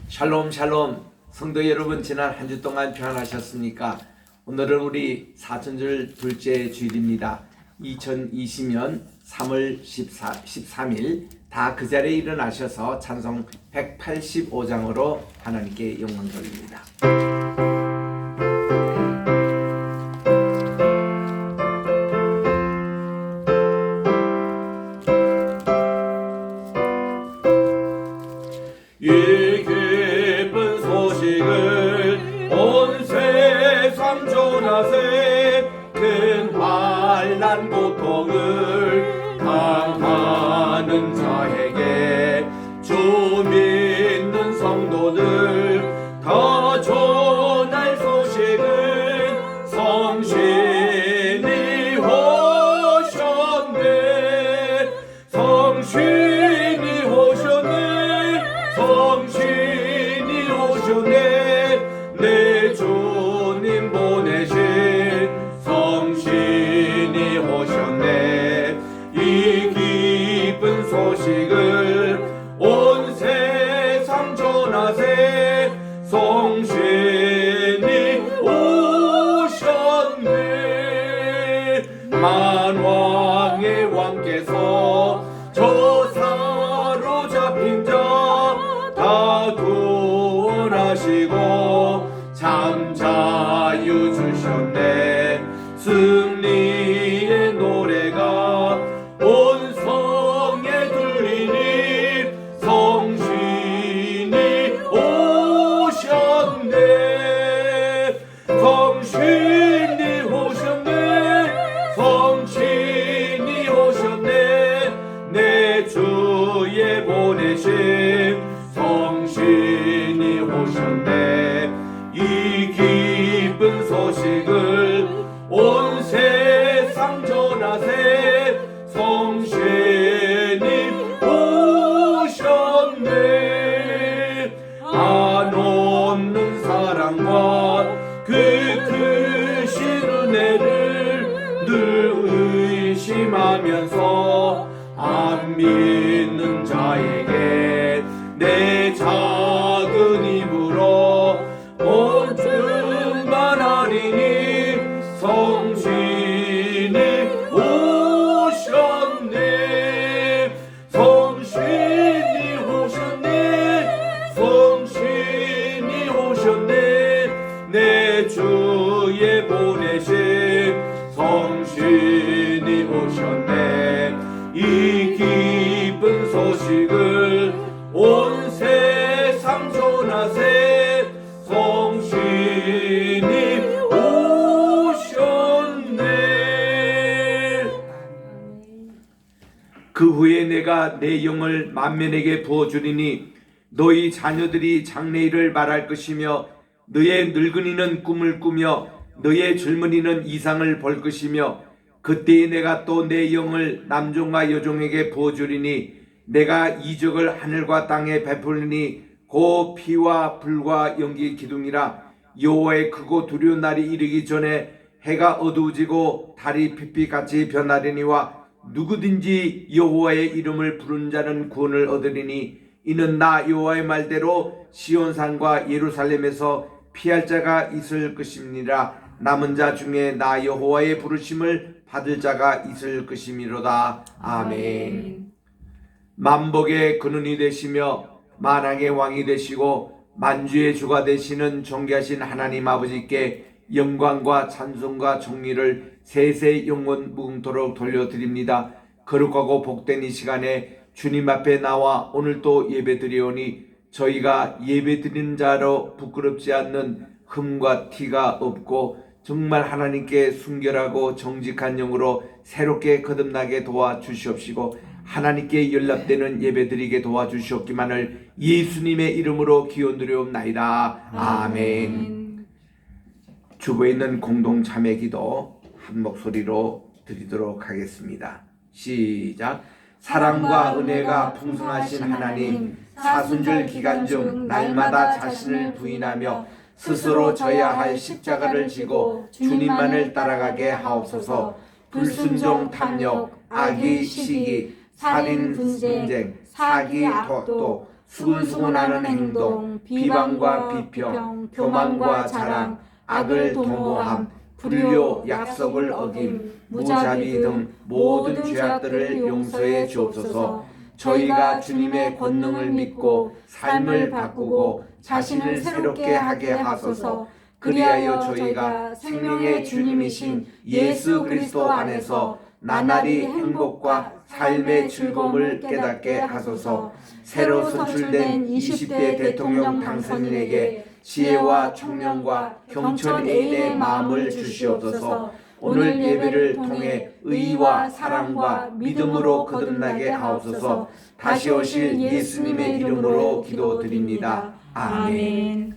샬롬 샬롬. 성도 여러분, 지난 한 주 동안 평안하셨습니까? 오늘은 우리 사순절 둘째 주일입니다. 2020년 3월 13일 다 그 자리에 일어나셔서 찬송 185장으로 하나님께 영광 돌립니다. 이 기쁜 소식을 온 세상 전하세. 큰 환난 고통을 당하는 자에게 주 믿는 성도들 더 전할 소식은 성신이 오셨네. 성신이 오셨네. 성신이 오셨네. 내 주님 보내신 성신이 오셨네. 이 기쁜 소식을 온 세상 전하세. 성신이 오셨네. 만왕의 왕께서 저 사로잡힌 자 다 구원하시고 참 자유 주셨네. 승리의 노래가 온 성에 들리니 성신이 오셨네. 성신이 오셨네. 성신이 오셨네. 내 주에 보내신 성신이 오셨네. 이 기쁜 소식을 온 세상 전하세. 성신이 오셨네. 한없는 사랑과 그 크신 은혜를 늘 의심하면서 안 믿는 자에게 내 작은 입으로 온증만 하리니 성신이 오셨네. 성신이 오셨네. 성신이 오셨네. 내 주에 보내신 성신이 오셨네. 이 기쁜 소식을 온 세상 전하세. 성신이 오셨네. 그 후에 내가 내 영을 만민에게 부어주리니 너희 자녀들이 장래일을 말할 것이며 너의 늙은이는 꿈을 꾸며 너의 젊은이는 이상을 볼 것이며 그때에 내가 또 내 영을 남종과 여종에게 부어주리니 내가 이적을 하늘과 땅에 베풀리니 곧 피와 불과 연기 기둥이라. 여호와의 크고 두려운 날이 이르기 전에 해가 어두워지고 달이 빛빛같이 변하리니와 누구든지 여호와의 이름을 부르는 자는 구원을 얻으리니 이는 나 여호와의 말대로 시온산과 예루살렘에서 피할 자가 있을 것임이니라. 남은 자 중에 나 여호와의 부르심을 받을 자가 있을 것이미로다. 아멘. 만복의 근원이 되시며 만왕의 왕이 되시고 만주의 주가 되시는 존귀하신 하나님 아버지께 영광과 찬송과 정의를 세세 영원 무궁토록 돌려드립니다. 거룩하고 복된 이 시간에 주님 앞에 나와 오늘도 예배드리오니 저희가 예배드리는 자로 부끄럽지 않는 흠과 티가 없고 정말 하나님께 순결하고 정직한 영으로 새롭게 거듭나게 도와주시옵시고 하나님께 연락되는 예배드리게 도와주시옵기만을 예수님의 이름으로 기원드리옵나이다. 아멘. 주보에 있는 공동 참회 기도 한 목소리로 드리도록 하겠습니다. 시작. 사랑과 은혜가 풍성하신 하나님, 사순절 기간 중 날마다 자신을 부인하며 스스로 져야 할 십자가를 지고 주님만을 따라가게 하옵소서. 불순종, 탐욕, 악의 시기, 살인, 분쟁, 사기, 독도, 수근수근하는 행동, 비방과 비평, 교만과 자랑, 악을 도모함, 불효, 약속을 어김, 무자비 등 모든 죄악들을 용서해 주옵소서. 저희가 주님의 권능을 믿고 삶을 바꾸고 자신을 새롭게 하게 하소서. 그리하여 저희가 생명의 주님이신 예수 그리스도 안에서 나날이 행복과 삶의 즐거움을 깨닫게 하소서. 새로 선출된 20대 대통령 당선인에게 지혜와 청량과 경천애인의 마음을 주시옵소서. 오늘 예배를 통해 의와 사랑과 믿음으로 거듭나게 하옵소서. 다시 오실 예수님의 이름으로 기도드립니다. 아멘.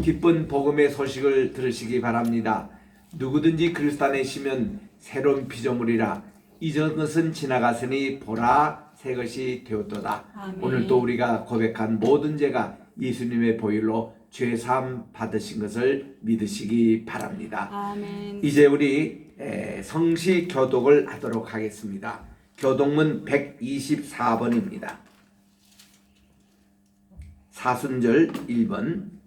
기쁜 복음의 소식을 들으시기 바랍니다. 누구든지 그리스도 안에 있으면 새로운 피조물이라. 이전 것은 지나갔으니 보라 새 것이 되었도다. 아멘. 오늘도 우리가 고백한 모든 죄가 예수님의 보혈로 죄사함 받으신 것을 믿으시기 바랍니다. 아멘. 이제 우리 성시 교독을 하도록 하겠습니다. 교독문 124번입니다. 사순절 1번.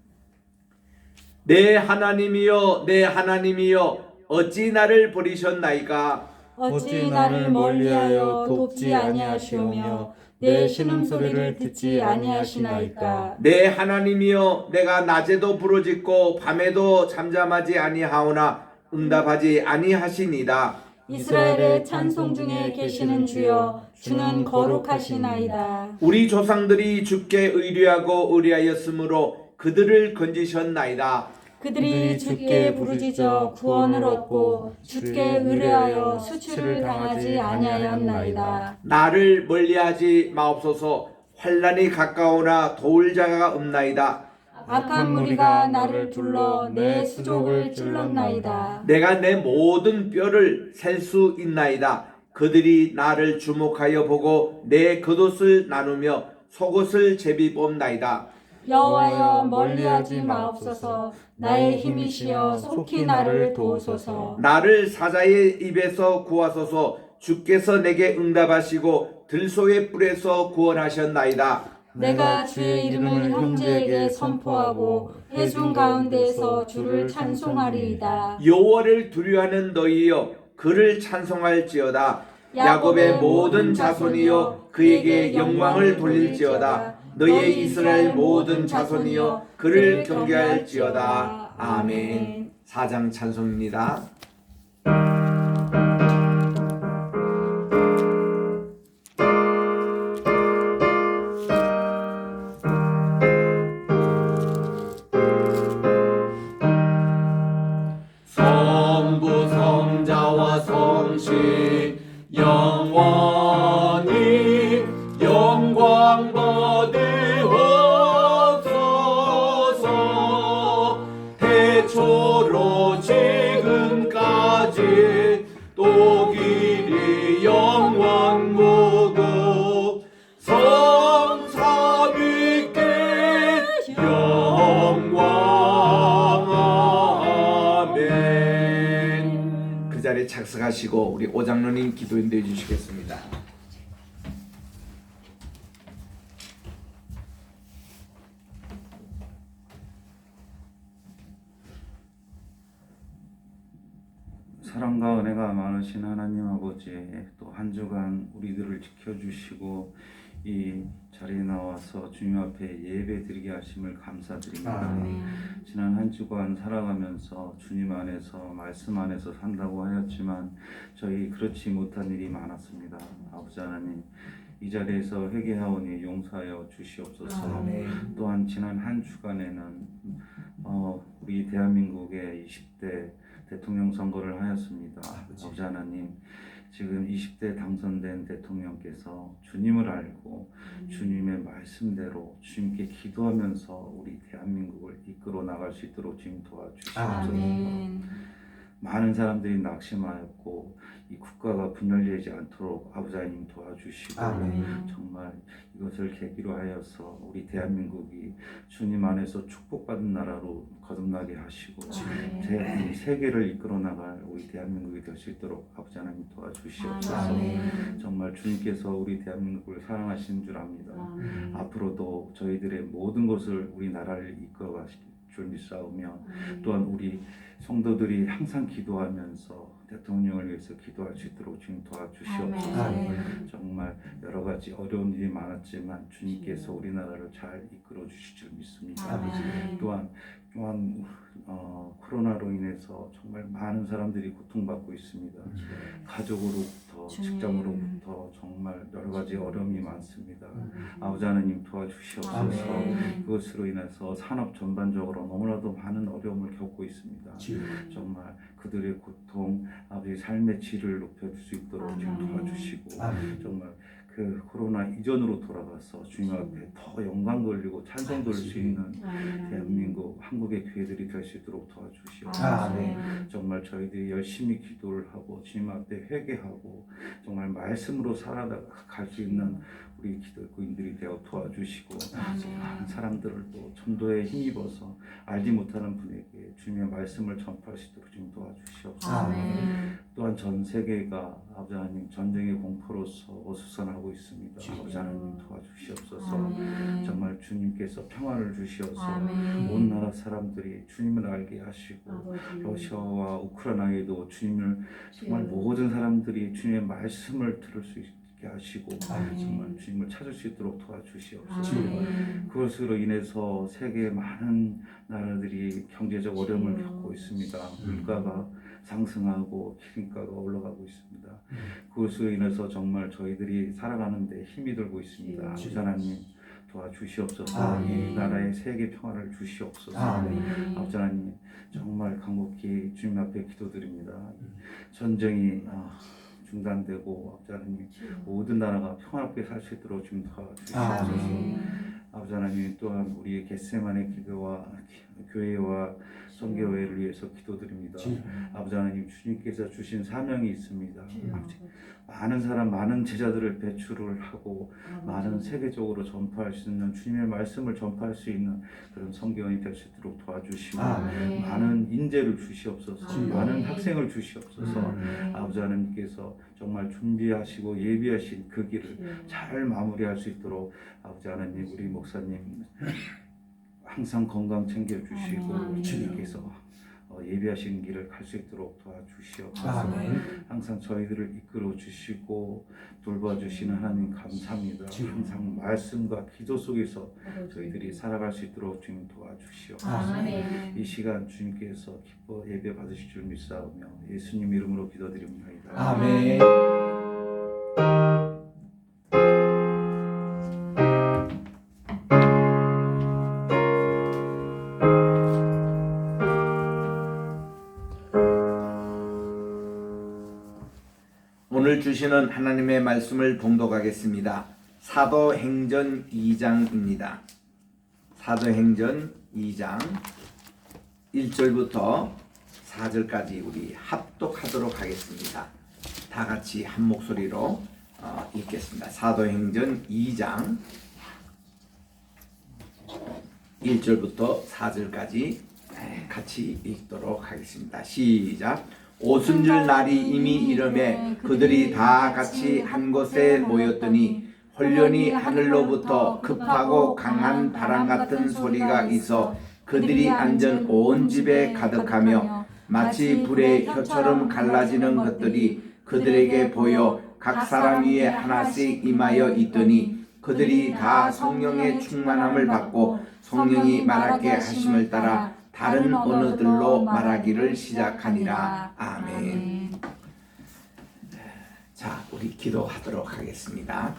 내 하나님이여 내 하나님이여 어찌 나를 버리셨나이까. 어찌 나를 멀리하여 돕지 아니하시오며 내 신음소리를 듣지 아니하시나이까. 내 하나님이여 내가 낮에도 부르짖고 밤에도 잠잠하지 아니하오나 응답하지 아니하시니이다. 이스라엘의 찬송 중에 계시는 주여 주는 거룩하시나이다. 우리 조상들이 주께 의뢰하고 의뢰하였으므로 그들을 건지셨나이다. 그들이 주께 부르짖어 구원을 얻고 주께 의뢰하여 수치를 당하지 아니하였나이다. 나를 멀리하지 마옵소서. 환난이 가까우나 도울 자가 없나이다. 악한 무리가 나를 둘러 내 수족을 찔렀나이다. 내가 내 모든 뼈를 셀 수 있나이다. 그들이 나를 주목하여 보고 내 겉옷을 나누며 속옷을 제비 뽑나이다. 여호와여 멀리하지 마옵소서. 나의 힘이시여 속히 나를 도우소서. 나를 사자의 입에서 구하소서. 주께서 내게 응답하시고 들소의 뿔에서 구원하셨나이다. 내가 주의 이름을 형제에게 선포하고 회중 가운데에서 주를 찬송하리이다. 여호와를 두려워하는 너희여 그를 찬송할지어다. 야곱의 모든 자손이여 그에게 영광을 돌릴지어다. 너희의 이스라엘 모든 자손이여 그를 경배할지어다. 아멘. 4장 찬송입니다. 성부 성자와 성신 영원히 영광 받으옵소서. 태초로 지금까지 또 길이 영원 무궁 성삼위께 영광. 아멘. 그 자리에 착석하시고 우리 오장로님 기도 인도해 주시겠습니다. 사랑과 은혜가 많으신 하나님 아버지, 또 한 주간 우리들을 지켜주시고 이 자리에 나와서 주님 앞에 예배 드리게 하심을 감사드립니다. 아멘. 지난 한 주간 살아가면서 주님 안에서 말씀 안에서 산다고 하였지만 저희 그렇지 못한 일이 많았습니다. 아버지 하나님, 이 자리에서 회개하오니 용서하여 주시옵소서. 아멘. 또한 지난 한 주간에는 우리 대한민국의 20대 대통령 선거를 하였습니다. 아버지 하나님, 지금 20대 당선된 대통령께서 주님을 알고 주님의 말씀대로 주님께 기도하면서 우리 대한민국을 이끌어 나갈 수 있도록 주님 도와주시옵소서. 아멘. 많은 사람들이 낙심하였고 이 국가가 분열되지 않도록 아버지 하나님 도와주시고 아멘. 정말 이것을 계기로 하여서 우리 대한민국이 주님 안에서 축복받은 나라로 거듭나게 하시고 이 세계를 이끌어 나갈 우리 대한민국이 될 수 있도록 아버지 하나님 도와주시옵소서. 아멘. 정말 주님께서 우리 대한민국을 사랑하시는 줄 압니다. 아멘. 앞으로도 저희들의 모든 것을 우리 나라를 이끌어 가실 줄 믿사오며 또한 우리 성도들이 항상 기도하면서 대통령을 위해서 기도할 수 있도록 주님 도와주시옵소서. 아멘. 정말 여러 가지 어려운 일이 많았지만 주님께서 우리나라를 잘 이끌어 주실 줄 믿습니다. 아멘. 또한 코로나로 인해서 정말 많은 사람들이 고통받고 있습니다. 가족으로부터 주님. 직장으로부터 정말 여러 가지 어려움이 많습니다. 아버지 하나님 도와주시옵소서. 아멘. 그것으로 인해서 산업 전반적으로 너무나도 많은 어려움을 겪고 있습니다. 정말 그들의 고통, 아버지 삶의 질을 높여줄 수 있도록 좀 아멘. 도와주시고 아멘. 정말 그 코로나 이전으로 돌아가서 주님 앞에 더 영광 돌리고 찬송 돌릴 수 있는 대한민국 한국의 교회들이 될 수 있도록 도와주시옵소서. 아멘. 정말 저희들이 열심히 기도를 하고 주님 앞에 회개하고 정말 말씀으로 살아갈 수 있는 우리 기도인들이 되어 도와주시고 많은 사람들을 또 전도에 힘입어서 알지 못하는 분에게 주님의 말씀을 전파할 수 있도록 좀 도와주시옵소서. 아멘. 또한 전 세계가 아버지 하나님 전쟁의 공포로서 어수선하고 있습니다. 아버지 하나님 도와주시옵소서. 아멘. 정말 주님께서 평화를 주시어서 아멘. 온 나라 사람들이 주님을 알게 하시고 러시아와 우크라이나에도 주님을 정말 모든 사람들이 주님의 말씀을 들을 수 있게 하시고 아멘. 정말 주님을 찾을 수 있도록 도와주시옵소서. 아멘. 그것으로 인해서 세계 많은 나라들이 경제적 어려움을 겪고 있습니다. 물가가 상승하고 기름가가 올라가고 있습니다. 그것으로 인해서 정말 저희들이 살아가는데 힘이 들고 있습니다. 아버지 하나님 도와주시옵소서. 아멘. 이 나라의 세계 평화를 주시옵소서. 아멘. 아버지 하나님 정말 간곡히 주님 앞에 기도드립니다. 전쟁이 중단되고 아버지 하나님 모든 나라가 평화롭게 살 수 있도록 좀 도와주시옵소서. 아멘. 아버지 하나님 또한 우리의 겟세마네 기도와 교회와 선교회를 위해서 기도드립니다. 아버지 하나님 주님께서 주신 사명이 있습니다. 많은 제자들을 배출을 하고 많은 세계적으로 전파할 수 있는 주님의 말씀을 전파할 수 있는 그런 선교원이 될 수 있도록 도와주시고 아멘. 많은 인재를 주시옵소서. 아멘. 많은 학생을 주시옵소서. 아멘. 아버지 하나님께서 정말 준비하시고 예비하신 그 길을 잘 마무리할 수 있도록 아버지 하나님 우리 목사님 항상 건강 챙겨주시고 아멘. 주님께서 예비하신 길을 갈 수 있도록 도와주시옵소서. 아멘. 항상 저희들을 이끌어 주시고 돌봐주시는 하나님 감사합니다. 항상 말씀과 기도 속에서 저희들이 살아갈 수 있도록 주님 도와주시옵소서. 아멘. 이 시간 주님께서 기뻐 예배 받으실 줄 믿사오며 예수님 이름으로 기도드립니다. 아멘. 오늘 주시는 하나님의 말씀을 봉독하겠습니다. 사도행전 2장입니다. 사도행전 2장 1절부터 4절까지 우리 합독하도록 하겠습니다. 다 같이 한 목소리로 읽겠습니다. 사도행전 2장 1절부터 4절까지 같이 읽도록 하겠습니다. 시작. 오순절 날이 이미 이름에 그들이 다 같이 한 곳에 모였더니 홀련히 하늘로부터 급하고 강한 바람 같은 소리가 있어 그들이 앉은 온 집에 가득하며 마치 불의 혀처럼 갈라지는 것들이 그들에게 보여 각 사람 위에 하나씩 임하여 있더니 그들이 다 성령의 충만함을 받고 성령이 말하게 하심을 따라 다른 언어들로 말하기를 시작하니라. 아멘. 자, 우리 기도하도록 하겠습니다.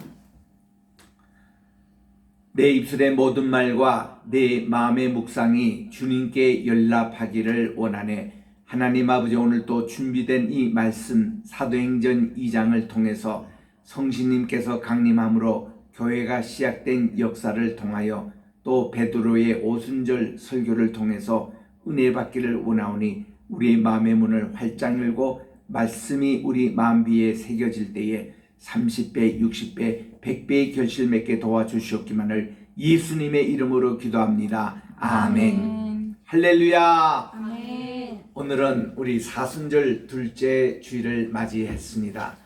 내 입술의 모든 말과 내 마음의 묵상이 주님께 연락하기를 원하네. 하나님 아버지, 오늘 또 준비된 이 말씀 사도행전 2장을 통해서 성신님께서 강림함으로 교회가 시작된 역사를 통하여 또 베드로의 오순절 설교를 통해서 은혜 받기를 원하오니 우리의 마음의 문을 활짝 열고 말씀이 우리 마음비에 새겨질 때에 30배, 60배, 100배의 결실 맺게 도와주시옵기만을 예수님의 이름으로 기도합니다. 아멘. 할렐루야. 아멘. 오늘은 우리 사순절 둘째 주일을 맞이했습니다.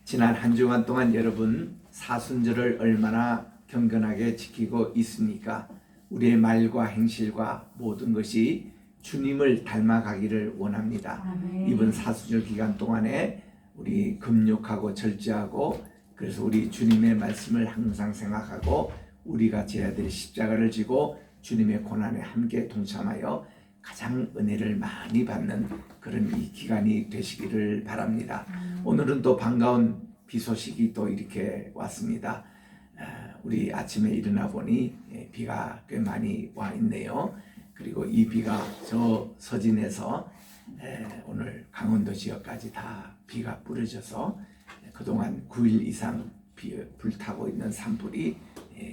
지난 한 주간 동안 여러분 사순절을 얼마나 경건하게 지키고 있습니까? 우리의 말과 행실과 모든 것이 주님을 닮아가기를 원합니다. 아멘. 이번 사순절 기간 동안에 우리 금욕하고 절제하고, 그래서 우리 주님의 말씀을 항상 생각하고 우리가 져야 될 십자가를 지고 주님의 고난에 함께 동참하여 가장 은혜를 많이 받는 그런 이 기간이 되시기를 바랍니다. 오늘은 또 반가운 비 소식이 또 이렇게 왔습니다. 우리 아침에 일어나 보니 비가 꽤 많이 와 있네요. 그리고 이 비가 저 서진에서 오늘 강원도 지역까지 다 비가 뿌려져서 그동안 9일 이상 불타고 있는 산불이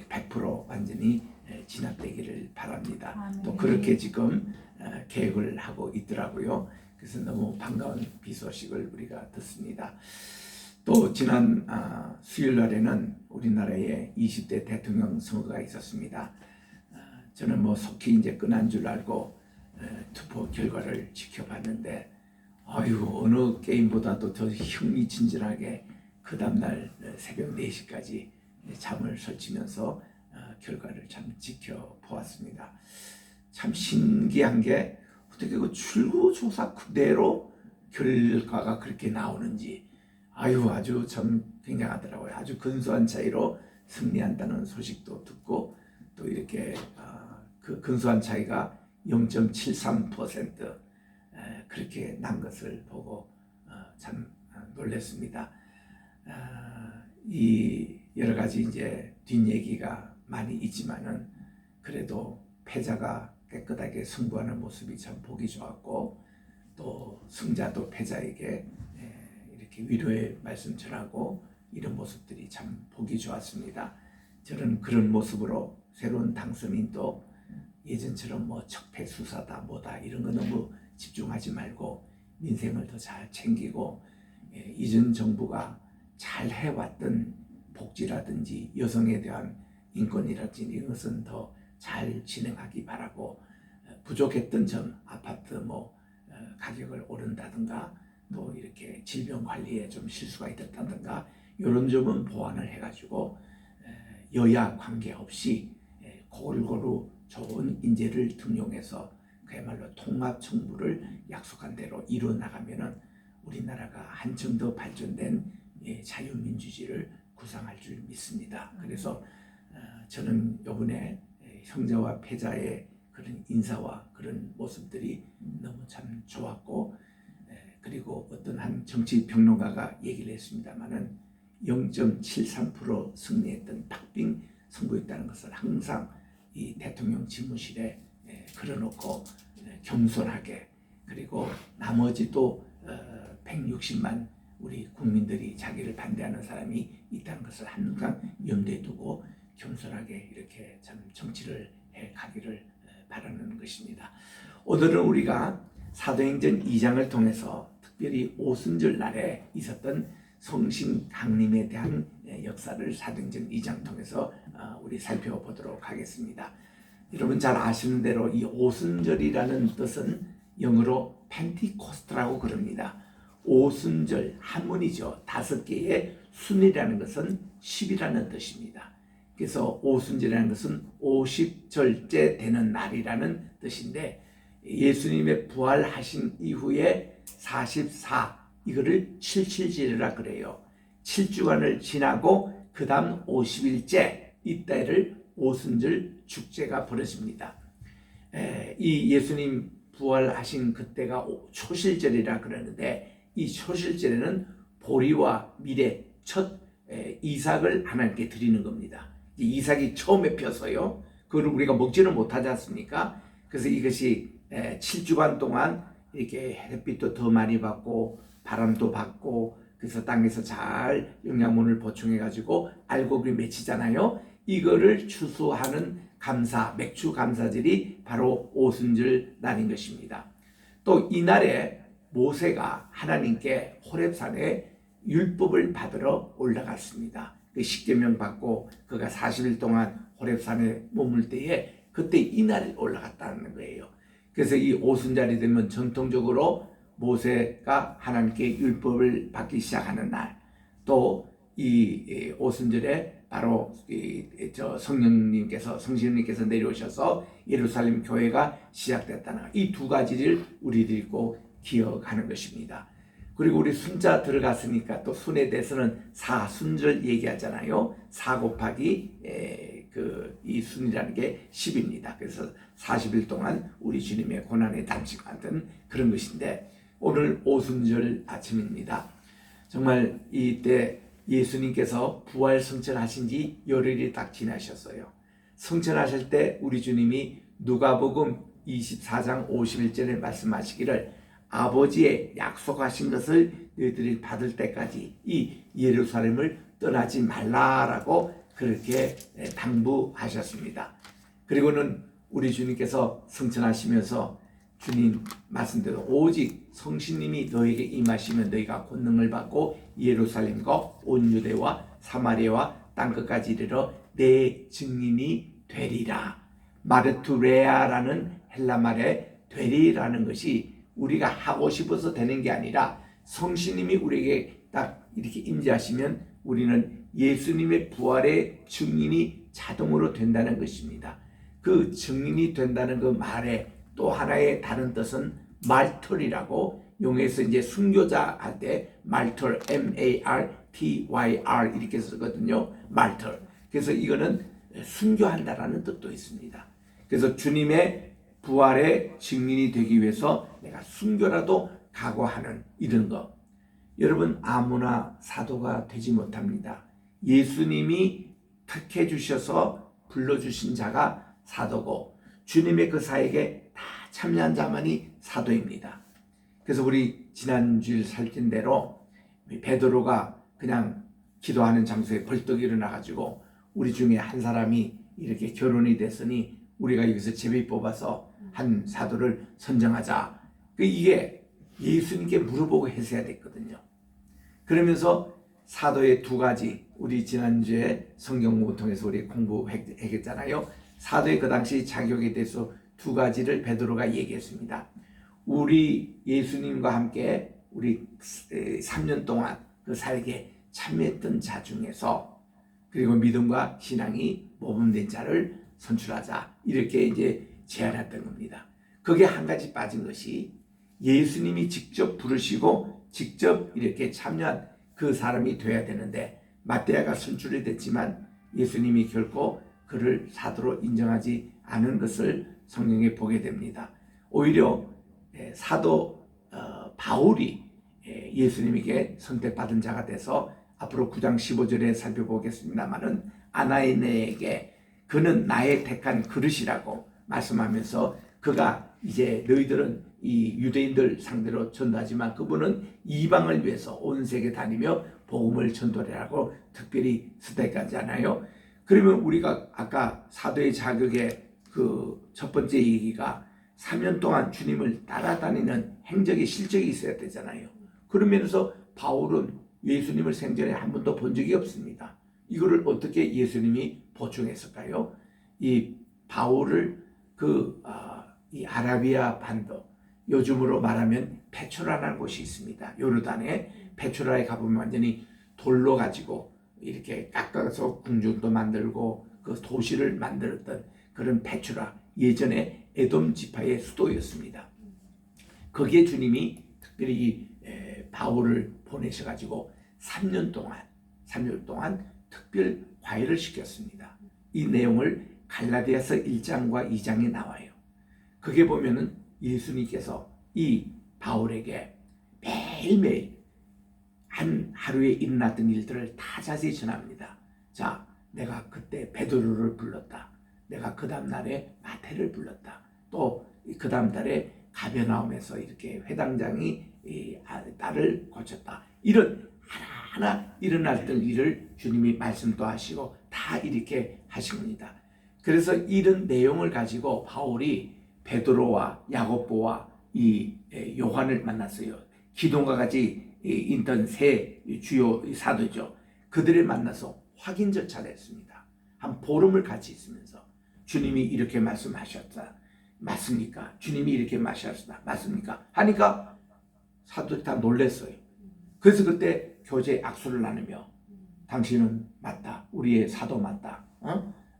100% 완전히 진압되기를 바랍니다. 아멘. 또 그렇게 지금 계획을 하고 있더라고요. 그래서 너무 반가운 비 소식을 우리가 듣습니다. 또 지난 수요일 날에는 우리나라에 20대 대통령 선거가 있었습니다. 저는 뭐 속히 이제 끝난 줄 알고 투표 결과를 지켜봤는데, 아유, 어느 게임보다도 더 흥미진진하게 그 다음날 새벽 4시까지 잠을 설치면서 결과를 참 지켜보았습니다. 참 신기한 게 어떻게 그 출구조사 그대로 결과가 그렇게 나오는지, 아유, 아주 참 굉장하더라고요. 아주 근소한 차이로 승리한다는 소식도 듣고, 또 이렇게 그 근소한 차이가 0.73% 그렇게 난 것을 보고 참 놀랐습니다. 이 여러 가지 이제 뒷얘기가 많이 있지만은 그래도 패자가 깨끗하게 승부하는 모습이 참 보기 좋았고, 또 승자도 패자에게 이렇게 위로의 말씀 전하고 이런 모습들이 참 보기 좋았습니다. 저는 그런 모습으로 새로운 당선인도 예전처럼 뭐 척패 수사다 뭐다 이런 거 너무 집중하지 말고 민생을 더 잘 챙기고, 이전 정부가 잘 해왔던 복지라든지 여성에 대한 인권이라든지 이런 것은 더 잘 진행하기 바라고, 부족했던 점, 아파트 뭐 가격을 오른다든가 또 이렇게 질병 관리에 좀 실수가 있었다든가 이런 점은 보완을 해가지고 여야 관계없이 골고루 좋은 인재를 등용해서 그야말로 통합 정부를 약속한 대로 이루어 나가면은 우리나라가 한층 더 발전된 자유민주주의를 구상할 줄 믿습니다. 그래서 저는 이번에 형제와 패자의 그런 인사와 그런 모습들이 너무 참 좋았고, 그리고 어떤 한 정치 평론가가 얘기를 했습니다마는 0.73% 승리했던 박빙 선거였다는 것을 항상 이 대통령 집무실에 걸어놓고 겸손하게, 그리고 나머지도 160만 우리 국민들이 자기를 반대하는 사람이 있다는 것을 항상 염두에 두고 겸손하게 이렇게 참 정치를 해 가기를 바라는 것입니다. 오늘은 우리가 사도행전 2장을 통해서 특별히 오순절 날에 있었던 성신 강림에 대한 역사를 사도행전 2장 통해서 우리 살펴보도록 하겠습니다. 여러분 잘 아시는 대로 이 오순절이라는 뜻은 영어로 펜티코스트라고 그럽니다. 오순절 한문이죠. 5개의 순이라는 것은 10이라는 뜻입니다. 그래서 오순절이라는 것은 50절째 되는 날이라는 뜻인데, 예수님의 부활하신 이후에 44, 이거를 77일이라 그래요. 7주간을 지나고 그 다음 50일째 이때를 오순절 축제가 벌어집니다. 이 예수님 부활하신 그때가 초실절이라 그러는데, 이 초실절에는 보리와 밀의 첫 이삭을 하나님께 드리는 겁니다. 이삭이 처음에 펴서요, 그걸 우리가 먹지는 못하지 않습니까? 그래서 이것이 7주간 동안 이렇게 햇빛도 더 많이 받고 바람도 받고, 그래서 땅에서 잘 영양분을 보충해 가지고 알곡이 맺히잖아요. 이거를 추수하는 감사, 맥주 감사절이 바로 오순절 날인 것입니다. 또 이날에 모세가 하나님께 호렙산에 율법을 받으러 올라갔습니다. 그 십계명 받고 그가 40일 동안 호렙산에 머물 때에 그때 이날에 올라갔다는 거예요. 그래서 이 오순절이 되면 전통적으로 모세가 하나님께 율법을 받기 시작하는 날, 또 이 오순절에 바로 성령님께서 내려오셔서 예루살렘 교회가 시작됐다는 이 두 가지를 우리들이 꼭 기억하는 것입니다. 그리고 우리 순자 들어갔으니까 또 순에 대해서는 사순절 얘기하잖아요. 4 곱하기 이 순이라는 게 10입니다. 그래서 40일 동안 우리 주님의 고난의 단식 같은 그런 것인데, 오늘 오순절 아침입니다. 정말 이때 예수님께서 부활 성천하신 지 열흘이 딱 지나셨어요. 성천하실 때 우리 주님이 누가복음 24장 51절에 말씀하시기를 아버지의 약속하신 것을 너희들이 받을 때까지 이 예루살렘을 떠나지 말라라고 그렇게 당부하셨습니다. 그리고는 우리 주님께서 성천하시면서 주님 말씀대로 오직 성신님이 너에게 임하시면 너희가 권능을 받고 예루살렘과 온 유대와 사마리아와 땅끝까지 이르러 내 증인이 되리라. 마르투레아라는 헬라 말에 되리라는 것이 우리가 하고 싶어서 되는 게 아니라 성신님이 우리에게 딱 이렇게 임재하시면 우리는 예수님의 부활의 증인이 자동으로 된다는 것입니다. 그 증인이 된다는 그 말에 또 하나의 다른 뜻은 말털이라고, 용에서 이제 순교자 할 때 말털, MARTYR 이렇게 쓰거든요. 말털. 그래서 이거는 순교한다라는 뜻도 있습니다. 그래서 주님의 부활의 증인이 되기 위해서 내가 순교라도 각오하는 이런 것. 여러분, 아무나 사도가 되지 못합니다. 예수님이 택해 주셔서 불러주신 자가 사도고, 주님의 그 사역에 다 참여한 자만이 사도입니다. 그래서 우리 지난주일 살핀 대로 베드로가 그냥 기도하는 장소에 벌떡 일어나가지고 우리 중에 한 사람이 이렇게 결혼이 됐으니 우리가 여기서 제비 뽑아서 한 사도를 선정하자. 이게 예수님께 물어보고 했어야 됐거든요. 그러면서 사도의 두 가지, 우리 지난주에 성경 공부 통해서 우리 공부했잖아요. 사도의 그 당시 자격에 대해서 두 가지를 베드로가 얘기했습니다. 우리 예수님과 함께 우리 3년 동안 그 사역에 참여했던 자 중에서, 그리고 믿음과 신앙이 모범된 자를 선출하자, 이렇게 이제 제안했던 겁니다. 그게 한 가지 빠진 것이 예수님이 직접 부르시고 직접 이렇게 참여한 그 사람이 돼야 되는데, 마태아가 선출이 됐지만 예수님이 결코 그를 사도로 인정하지 않은 것을 성경에 보게 됩니다. 오히려 사도 바울이 예수님에게 선택받은 자가 돼서 앞으로 9장 15절에 살펴보겠습니다만은 아나니에게 그는 나의 택한 그릇이라고 말씀하면서, 그가 이제 너희들은 이 유대인들 상대로 전도하지만 그분은 이방을 위해서 온 세계 다니며 복음을 전도하라고 특별히 스택하잖아요. 그러면 우리가 아까 사도의 자격의 그 첫 번째 얘기가 3년 동안 주님을 따라다니는 행적의 실적이 있어야 되잖아요. 그러면서 바울은 예수님을 생전에 한 번도 본 적이 없습니다. 이거를 어떻게 예수님이 보충했을까요? 이 바울을 이 아라비아 반도, 요즘으로 말하면 페초라라는 곳이 있습니다. 요르단에 페초라에 가보면 완전히 돌로 가지고 이렇게 깎아서 궁중도 만들고 그 도시를 만들었던 그런 페초라, 예전에 에돔 지파의 수도였습니다. 거기에 주님이 특별히 바울을 보내셔가지고 3년 동안 특별 과외를 시켰습니다. 이 내용을 갈라디아서 1장과 2장에 나와요. 그게 보면은 예수님께서 이 바울에게 매일매일 한 하루에 일어났던 일들을 다 자세히 전합니다. 자, 내가 그때 베드로를 불렀다. 내가 그 다음 날에 마태를 불렀다. 또 그 다음 달에 가버나움에서 이렇게 회당장이 딸을 고쳤다. 이런 하나하나 일어났던 일을 주님이 말씀도 하시고 다 이렇게 하십니다. 그래서 이런 내용을 가지고 바울이 베드로와 야고보와 이 요한을 만났어요. 기동과 같이 있던 세 주요 사도죠. 그들을 만나서 확인 절차를 했습니다. 한 보름을 같이 있으면서 주님이 이렇게 말씀하셨다. 맞습니까? 주님이 이렇게 말씀하셨다. 맞습니까? 하니까 사도들이 다 놀랐어요. 그래서 그때 교제 악수를 나누며 당신은 맞다. 우리의 사도 맞다.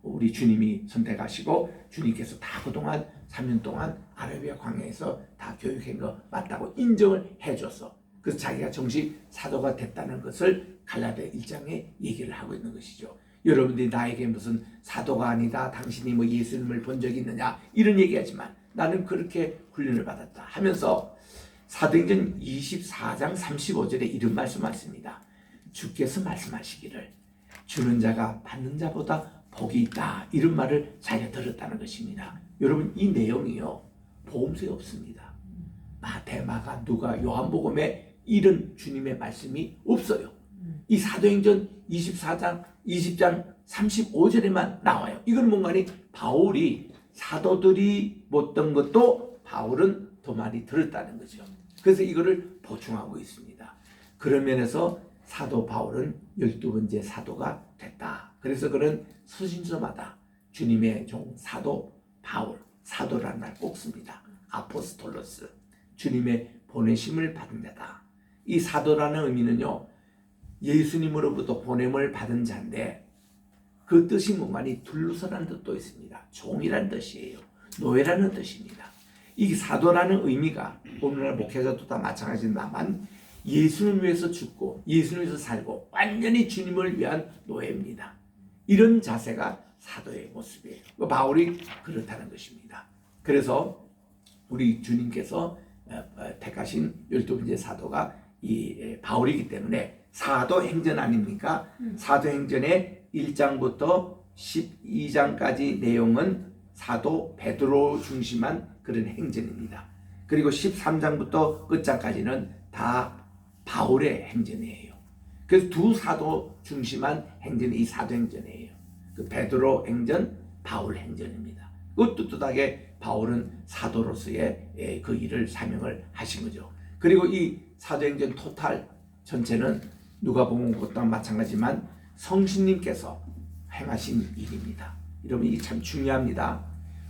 우리 주님이 선택하시고 주님께서 다 그동안 3년 동안 아라비아 광야에서 다 교육한 거 맞다고 인정을 해줘서 그래서 자기가 정식 사도가 됐다는 것을 갈라디아 1장에 얘기를 하고 있는 것이죠. 여러분들이 나에게 무슨 사도가 아니다, 당신이 뭐 예수님을 본 적이 있느냐 이런 얘기하지만 나는 그렇게 훈련을 받았다 하면서 사도행전 24장 35절에 이런 말씀하십니다. 주께서 말씀하시기를 주는 자가 받는 자보다 복이 있다 이런 말을 자기가 들었다는 것입니다. 여러분 이 내용이요 보험소에 없습니다. 마태, 마가, 누가, 요한복음에 이런 주님의 말씀이 없어요. 이 사도행전 24장 20장 35절에만 나와요. 이건 뭔가니 바울이 사도들이 못던 것도 바울은 더 많이 들었다는 거죠. 그래서 이거를 보충하고 있습니다. 그런 면에서 사도 바울은 12번째 사도가 됐다. 그래서 그는 서신서마다 주님의 종 사도 바울, 사도라는 말 꼭 씁니다. 아포스톨로스, 주님의 보내심을 받은 자다. 이 사도라는 의미는요, 예수님으로부터 보냄을 받은 자인데 그 뜻이 뭔가니 둘러서라는 뜻도 있습니다. 종이라는 뜻이에요. 노예라는 뜻입니다. 이 사도라는 의미가 오늘날 목회자도 다 마찬가지입니다만 예수님을 위해서 죽고 예수님을 위해서 살고 완전히 주님을 위한 노예입니다. 이런 자세가 사도의 모습이에요. 바울이 그렇다는 것입니다. 그래서 우리 주님께서 택하신 12번째 사도가 이 바울이기 때문에 사도행전 아닙니까? 사도행전의 1장부터 12장까지 내용은 사도 베드로 중심한 그런 행전입니다. 그리고 13장부터 끝장까지는 다 바울의 행전이에요. 그래서 두 사도 중심한 행전이 이 사도행전이에요. 그 베드로 행전, 바울 행전입니다. 그 뚜렷하게 바울은 사도로서의 그 일을 사명을 하신 거죠. 그리고 이 사도행전 토탈 전체는 누가복음 것과 마찬가지지만 성신님께서 행하신 일입니다. 여러분 이게 참 중요합니다.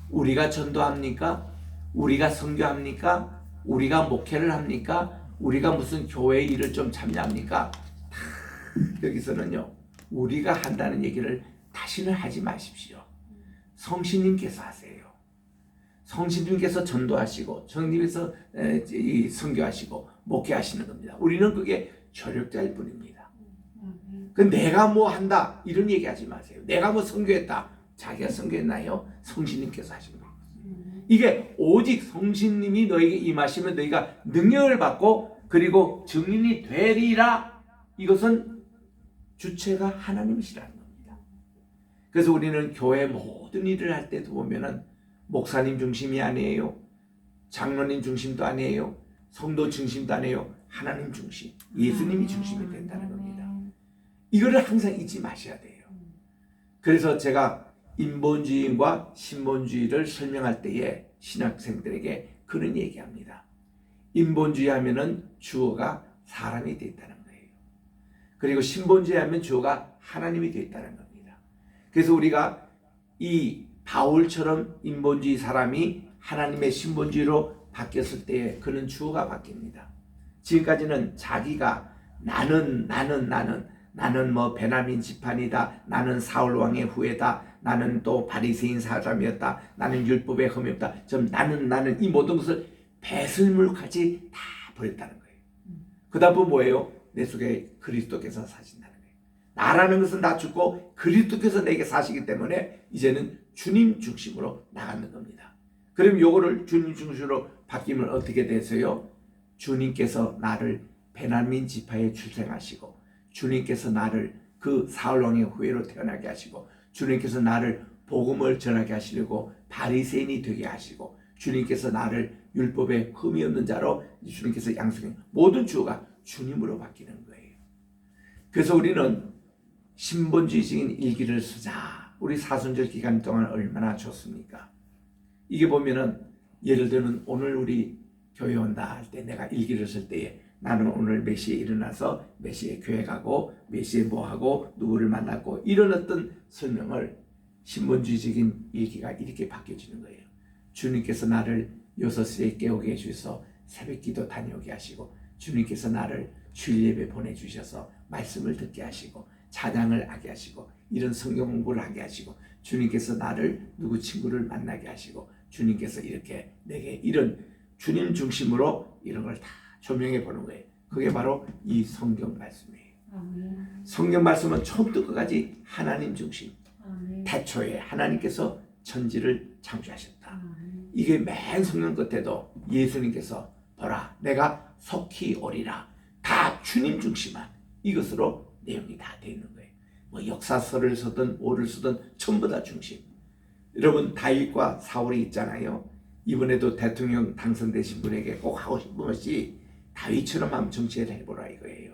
우리가 전도합니까? 우리가 선교합니까? 우리가 목회를 합니까? 우리가 무슨 교회 일을 좀 참여합니까? 여기서는요 우리가 한다는 얘기를 다시는 하지 마십시오. 성신님께서 하세요. 성신님께서 전도하시고 성님께서 선교하시고 목회하시는 겁니다. 우리는 그게 조력자일 뿐입니다. 그 내가 뭐 한다 이런 얘기하지 마세요. 내가 뭐 선교했다. 자기가 선교했나요? 성신님께서 하신 겁니다. 이게 오직 성신님이 너에게 임하시면 너희가 능력을 받고 그리고 증인이 되리라. 이것은 주체가 하나님이시라는 겁니다. 그래서 우리는 교회 모든 일을 할 때도 보면은 목사님 중심이 아니에요. 장로님 중심도 아니에요. 성도 중심도 아니에요. 하나님 중심, 예수님이 중심이 된다는 겁니다. 이거를 항상 잊지 마셔야 돼요. 그래서 제가 인본주의와 신본주의를 설명할 때에 신학생들에게 그런 얘기합니다. 인본주의 하면은 주어가 사람이 되어 있다는 거예요. 그리고 신본주의 하면 주어가 하나님이 되어 있다는 겁니다. 그래서 우리가 이 바울처럼 인본주의 사람이 하나님의 신본주의로 바뀌었을 때에 그는 주어가 바뀝니다. 지금까지는 자기가 나는 뭐 베냐민 지파니다. 나는 사울 왕의 후예다. 나는 또 바리새인 사람이었다. 나는 율법에 흠이 없다. 좀 나는 이 모든 것을 배설물까지 다 버렸다는 거예요. 그 다음은 뭐예요? 내 속에 그리스도께서 사신다는 거예요. 나라는 것은 다 죽고 그리스도께서 내게 사시기 때문에 이제는 주님 중심으로 나가는 겁니다. 그럼 요거를 주님 중심으로 바뀌면 어떻게 되세요? 주님께서 나를 베냐민 지파에 출생하시고 주님께서 나를 그 사울 왕의 후예로 태어나게 하시고 주님께서 나를 복음을 전하게 하시려고 바리새인이 되게 하시고 주님께서 나를 율법에 흠이 없는 자로 주님께서 양성해 모든 주어가 주님으로 바뀌는 거예요. 그래서 우리는 신본주의적인 일기를 쓰자. 우리 사순절 기간 동안 얼마나 좋습니까? 이게 보면은 예를 들면 오늘 우리 교회 온다 할 때 내가 일기를 쓸 때에 나는 오늘 몇 시에 일어나서 몇 시에 교회 가고 몇 시에 뭐 하고 누구를 만났고 이런 어떤 설명을 신본주의적인 일기가 이렇게 바뀌어지는 거예요. 주님께서 나를 6시에 깨우게 해주셔서 새벽기도 다녀오게 하시고 주님께서 나를 주일 예배 보내주셔서 말씀을 듣게 하시고 찬양을 하게 하시고 이런 성경 공부를 하게 하시고 주님께서 나를 누구 친구를 만나게 하시고 주님께서 이렇게 내게 이런 주님 중심으로 이런 걸 다 조명해 보는 거예요. 그게 바로 이 성경 말씀이에요. 아멘. 성경 말씀은 처음부터 끝까지 하나님 중심. 아멘. 태초에 하나님께서 천지를 창조하셨다. 아멘. 이게 맨 성경 끝에도 예수님께서 보라 내가 속히 오리라. 다 주님 중심한 이것으로 내용이 다 되어 있는 거예요. 뭐 역사서를 쓰든 오를 쓰든 전부 다 중심. 여러분 다윗과 사울이 있잖아요. 이번에도 대통령 당선되신 분에게 꼭 하고 싶은 것이 다윗처럼 한번 정치를 해보라 이거예요.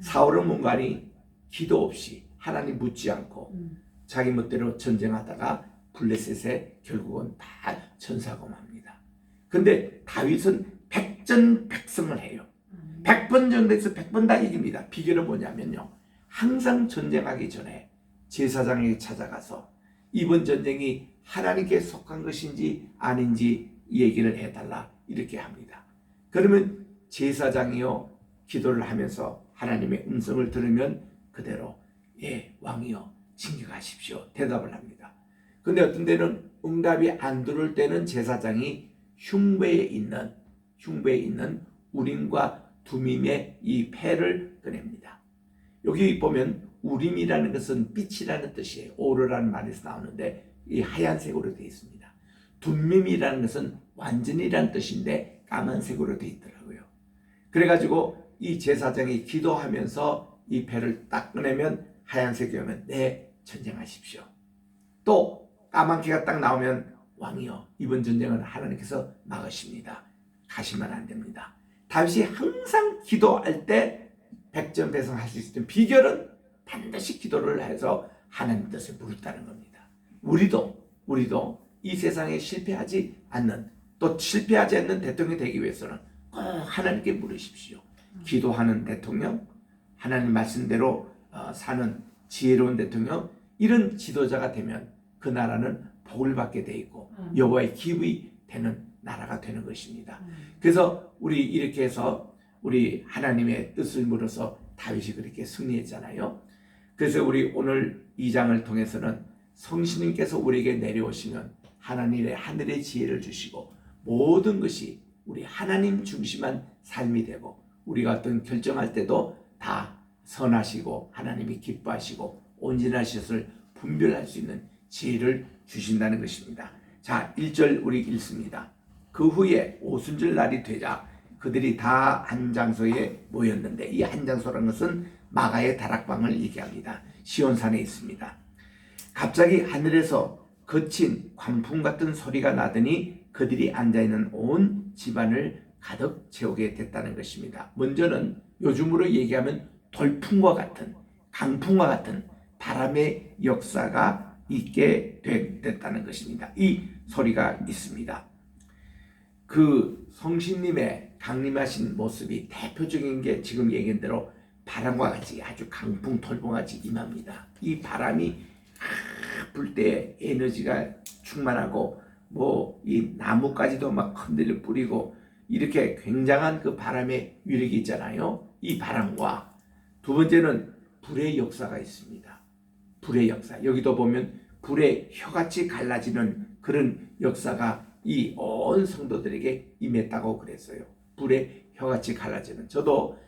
사울은 뭔가니 기도 없이 하나님 묻지 않고 자기 멋대로 전쟁하다가 블레셋에 결국은 다 전사검합니다. 근데 다윗은 백전백승을 해요. 100번 전쟁에서 100번 다 이깁니다. 비결은 뭐냐면요. 항상 전쟁하기 전에 제사장에게 찾아가서 이번 전쟁이 하나님께 속한 것인지 아닌지 얘기를 해달라 이렇게 합니다. 그러면 제사장이요 기도를 하면서 하나님의 음성을 들으면 그대로 예 왕이요 진격하십시오 대답을 합니다. 근데 어떤 때는 응답이 안 들을 때는 제사장이 흉배에 있는 우림과 두밈의 이 패를 꺼냅니다. 여기 보면 우림이라는 것은 빛이라는 뜻이에요. 오로라는 말에서 나오는데 이 하얀색으로 되어 있습니다. 두밈이라는 것은 완전이라는 뜻인데 까만색으로 되어 있더라고요. 그래가지고 이 제사장이 기도하면서 이 패를 딱 꺼내면 하얀색이 오면 네 전쟁하십시오. 또 까만기가 딱 나오면 왕이여 이번 전쟁은 하나님께서 막으십니다. 가시면 안 됩니다. 다윗이 항상 기도할 때 백전백승할 수 있었던 비결은 반드시 기도를 해서 하나님 뜻을 물었다는 겁니다. 우리도 이 세상에 실패하지 않는 또 실패하지 않는 대통령이 되기 위해서는 꼭 하나님께 물으십시오. 기도하는 대통령, 하나님 말씀대로 사는 지혜로운 대통령 이런 지도자가 되면 그 나라는 복을 받게 돼 있고 여호와의 기업이 되는 나라가 되는 것입니다. 그래서 우리 이렇게 해서 우리 하나님의 뜻을 물어서 다윗이 그렇게 승리했잖아요. 그래서 우리 오늘 2장을 통해서는 성신님께서 우리에게 내려오시면 하늘의 지혜를 주시고 모든 것이 우리 하나님 중심한 삶이 되고 우리가 어떤 결정할 때도 다 선하시고 하나님이 기뻐하시고 온전하시것을 분별할 수 있는 지혜를 주신다는 것입니다. 자, 1절 우리 읽습니다. 그 후에 오순절 날이 되자 그들이 다 한 장소에 모였는데 이 한 장소라는 것은 마가의 다락방을 얘기합니다. 시온산에 있습니다. 갑자기 하늘에서 거친 광풍 같은 소리가 나더니 그들이 앉아있는 온 집안을 가득 채우게 됐다는 것입니다. 먼저는 요즘으로 얘기하면 돌풍과 같은 강풍과 같은 바람의 역사가 있게 됐다는 것입니다. 이 소리가 있습니다. 그 성신님의 강림하신 모습이 대표적인 게 지금 얘기한 대로 바람과 같이 아주 강풍 돌풍같이 임합니다. 이 바람이 불 때 에너지가 충만하고 뭐 이 나무까지도 막 흔들려 뿌리고 이렇게 굉장한 그 바람의 위력이 있잖아요. 이 바람과 두 번째는 불의 역사가 있습니다. 불의 역사. 여기도 보면 불의 혀같이 갈라지는 그런 역사가 이 온 성도들에게 임했다고 그랬어요. 불의 혀같이 갈라지는. 저도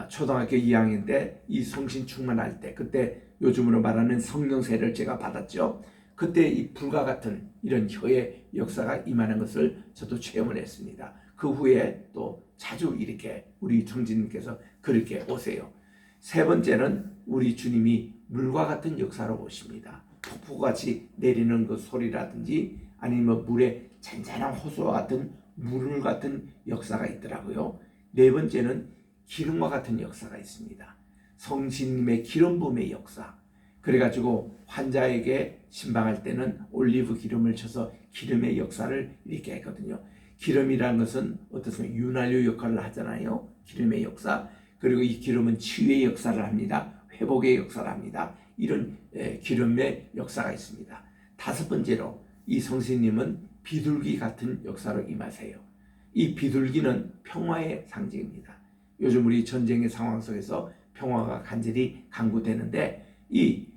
초등학교 2학년 때 이 성신 충만할 때 그때 요즘으로 말하는 성령세를 제가 받았죠. 그때 이 불과 같은 이런 혀의 역사가 임하는 것을 저도 체험을 했습니다. 그 후에 또 자주 이렇게 우리 성진님께서 그렇게 오세요. 세 번째는 우리 주님이 물과 같은 역사로 오십니다. 폭포같이 내리는 그 소리라든지 아니면 물의 잔잔한 호수와 같은 물 같은 역사가 있더라고요. 네 번째는 기름과 같은 역사가 있습니다. 성신님의 기름 부음의 역사. 그래가지고 환자에게 신방할 때는 올리브 기름을 쳐서 기름의 역사를 이렇게 했거든요. 기름이라는 것은 어떻습니까? 윤활유 역할을 하잖아요. 기름의 역사. 그리고 이 기름은 치유의 역사를 합니다. 회복의 역사를 합니다. 이런 기름의 역사가 있습니다. 다섯 번째로 이 성신님은 비둘기 같은 역사로 임하세요. 이 비둘기는 평화의 상징입니다. 요즘 우리 전쟁의 상황 속에서 평화가 간절히 강구되는데 이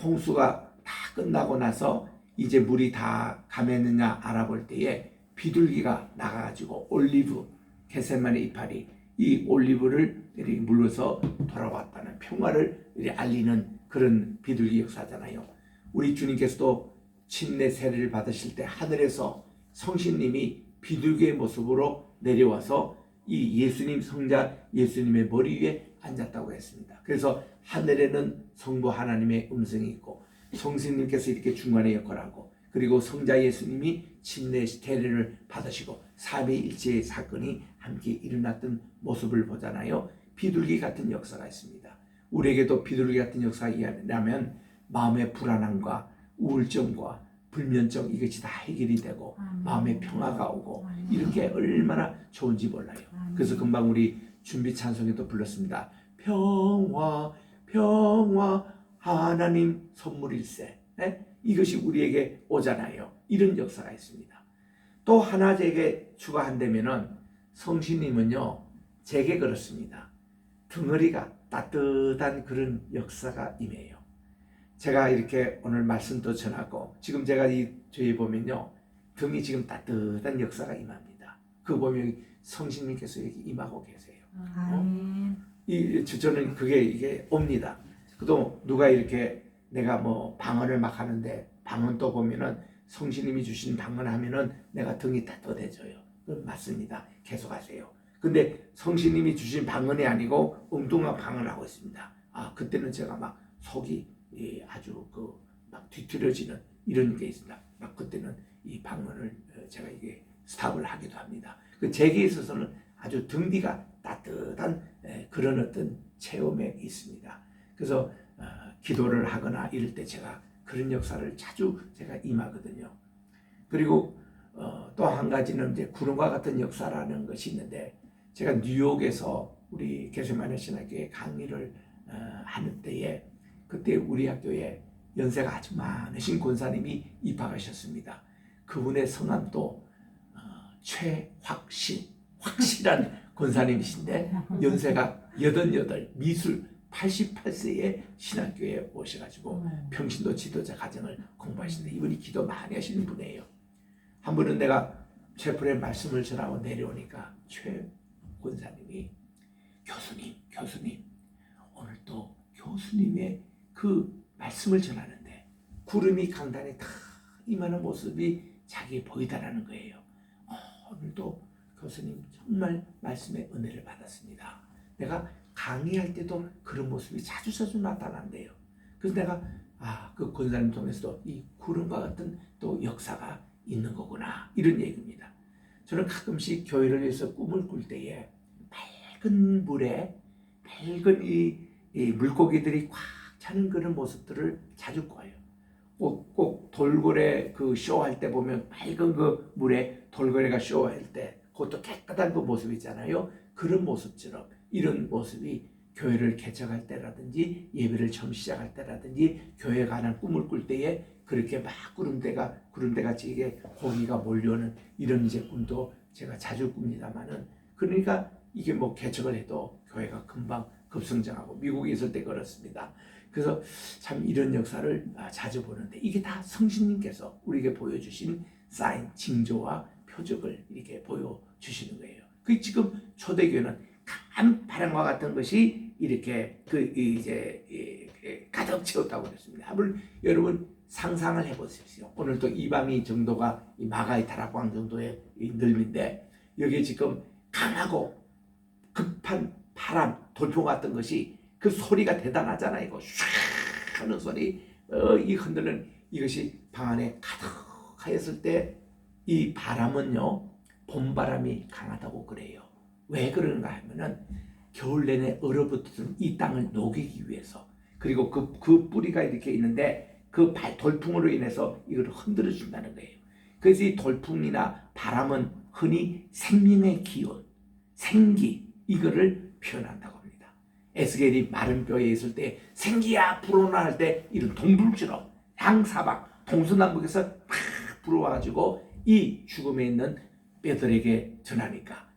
홍수가 다 끝나고 나서 이제 물이 다 가면느냐 알아볼 때에 비둘기가 나가가지고 올리브 겟세마네 이파리 이 올리브를 이렇게 물러서 돌아왔다는 평화를 이렇게 알리는 그런 비둘기 역사잖아요. 우리 주님께서도 침례 세례를 받으실 때 하늘에서 성신님이 비둘기의 모습으로 내려와서 이 예수님 성자 예수님의 머리 위에 앉았다고 했습니다. 그래서 하늘에는 성부 하나님의 음성이 있고 성신님께서 이렇게 중간에 역할하고 그리고 성자 예수님이 침례 세례를 받으시고 삼위일체의 사건이 함께 일어났던 모습을 보잖아요. 비둘기 같은 역사가 있습니다. 우리에게도 비둘기 같은 역사가 있다면 마음의 불안함과 우울증과 불면증 이것이 다 해결이 되고 마음의 평화가 오고 이런 게 얼마나 좋은지 몰라요. 그래서 금방 우리 준비 찬송에도 불렀습니다. 평화 평화 하나님 선물일세. 이것이 우리에게 오잖아요. 이런 역사가 있습니다. 또 하나 제게 추가한다면은 성신님은요 제게 그렇습니다. 덩어리가 따뜻한 그런 역사가 임해요. 제가 이렇게 오늘 말씀도 전하고 지금 제가 이 저희 보면요 등이 지금 따뜻한 역사가 임합니다. 그 보면 성신님께서 이렇게 임하고 계세요. 저는 그게 이게 옵니다. 또 누가 이렇게 내가 뭐 방언을 막 하는데 방언도 보면은 성신님이 주신 방언하면은 내가 등이 따뜻해져요. 그건 맞습니다. 계속하세요. 근데 성신님이 주신 방언이 아니고 엉뚱한 방언을 하고 있습니다. 그때는 제가 막 속이 아주 막 뒤틀어지는 이런 게 있습니다. 막 그때는 이 방언을 제가 이게 스탑을 하기도 합니다. 제게 있어서는 아주 등 뒤가 따뜻한 그런 어떤 체험에 있습니다. 그래서 기도를 하거나 이럴 때 제가 그런 역사를 자주 제가 임하거든요. 그리고 또 한 가지는 이제 구름과 같은 역사라는 것이 있는데 제가 뉴욕에서 우리 겟세마네 신학교에 강의를 하는 때에 그때 우리 학교에 연세가 아주 많으신 권사님이 입학하셨습니다. 그분의 성함도 확실한 권사님이신데 연세가 88 미술 88세에 신학교에 오셔가지고 평신도 지도자 과정을 공부하시는데 이분이 기도 많이 하시는 분이에요. 한 번은 내가 채플의 말씀을 전하고 내려오니까 최 권사님이 교수님 오늘 또 교수님의 그 말씀을 전하는데 구름이 강단에 다 임하는 모습이 자기에 보이다라는 거예요. 오늘도 교수님 정말 말씀의 은혜를 받았습니다. 내가 강의할 때도 그런 모습이 자주 나타난대요. 그래서 내가 그 권사님 통해서도 이 구름과 같은 또 역사가 있는 거구나 이런 얘기입니다. 저는 가끔씩 교회를 위해서 꿈을 꿀 때에 밝은 물에 밝은 이 물고기들이 꽉 차는 그런 모습들을 자주 꿔요. 꼭 돌고래 그 쇼할 때 보면 밝은 그 물에 돌고래가 쇼할 때 그것도 깨끗한 그 모습 있잖아요. 그런 모습처럼 이런 모습이 교회를 개척할 때라든지 예배를 처음 시작할 때라든지 교회에 관한 꿈을 꿀 때에 그렇게 막 구름대같이 이게 고기가 몰려오는 이런 이제 꿈도 제가 자주 꿉니다만은 그러니까 이게 뭐 개척을 해도 교회가 금방 급성장하고 미국에 있을 때 그렇습니다. 그래서 참 이런 역사를 자주 보는데 이게 다 성신님께서 우리에게 보여주신 사인, 징조와 표적을 이렇게 보여주시는 거예요. 그 지금 초대교회는 강한 바람과 같은 것이 이렇게 가득 채웠다고 그랬습니다. 한번 여러분 상상을 해보십시오. 오늘도 이방이 정도가 이 마가이 다락방 정도의 넓이인데 여기에 지금 강하고 급한 바람, 돌풍 같은 것이 그 소리가 대단하잖아요. 이거 슉 하는 소리, 이 흔드는 이것이 방 안에 가득하였을 때 이 바람은요 봄바람이 강하다고 그래요. 왜 그런가 하면은 겨울 내내 얼어붙은 이 땅을 녹이기 위해서 그리고 그 뿌리가 이렇게 있는데 그 돌풍으로 인해서 이걸 흔들어 준다는 거예요. 그래서 이 돌풍이나 바람은 흔히 생명의 기운, 생기 이거를 표현한다고 합니다. 에스겔이 마른 뼈에 있을 때 생기야 불어나 할 때 이런 동불처럼 양사박 동서남북에서 팍 불어와가지고 이 죽음에 있는 뼈들에게 전하니까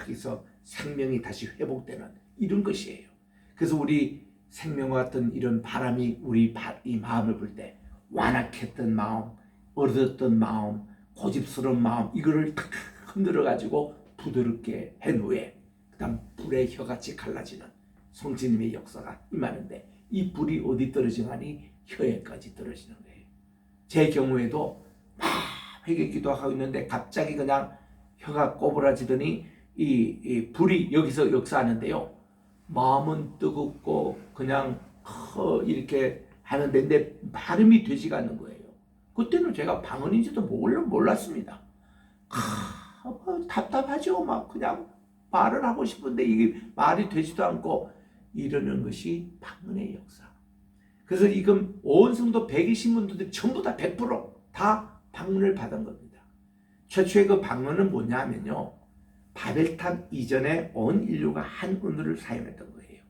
그래서 생명이 다시 회복되는 이런 것이에요. 그래서 우리 생명과 같은 이런 바람이 우리 이 마음을 불 때 완악했던 마음, 어렸던 마음, 고집스러운 마음 이거를 탁 흔들어가지고 부드럽게 한 후에 그다음 불의 혀같이 갈라지는 성령님의 역사가 임하는데 이 불이 어디 떨어지냐니 혀에까지 떨어지는 거예요. 제 경우에도 막 회개 기도하고 있는데 갑자기 그냥 혀가 꼬부라지더니 이 불이 여기서 역사하는데요. 마음은 뜨겁고 그냥 이렇게 하는데 내 발음이 되지가 않는 거예요. 그때는 제가 방언인지도 몰랐습니다. 답답하죠. 막 그냥 말을 하고 싶은데 이게 말이 되지도 않고 이러는 것이 방언의 역사. 그래서 지금 온 성도 120분들이 전부 다 100%다 방언을 받은 겁니다. 최초의 그 방언은 뭐냐면요. 바벨탑 이전에 온 인류가 한 언어를 사용했던 거예요.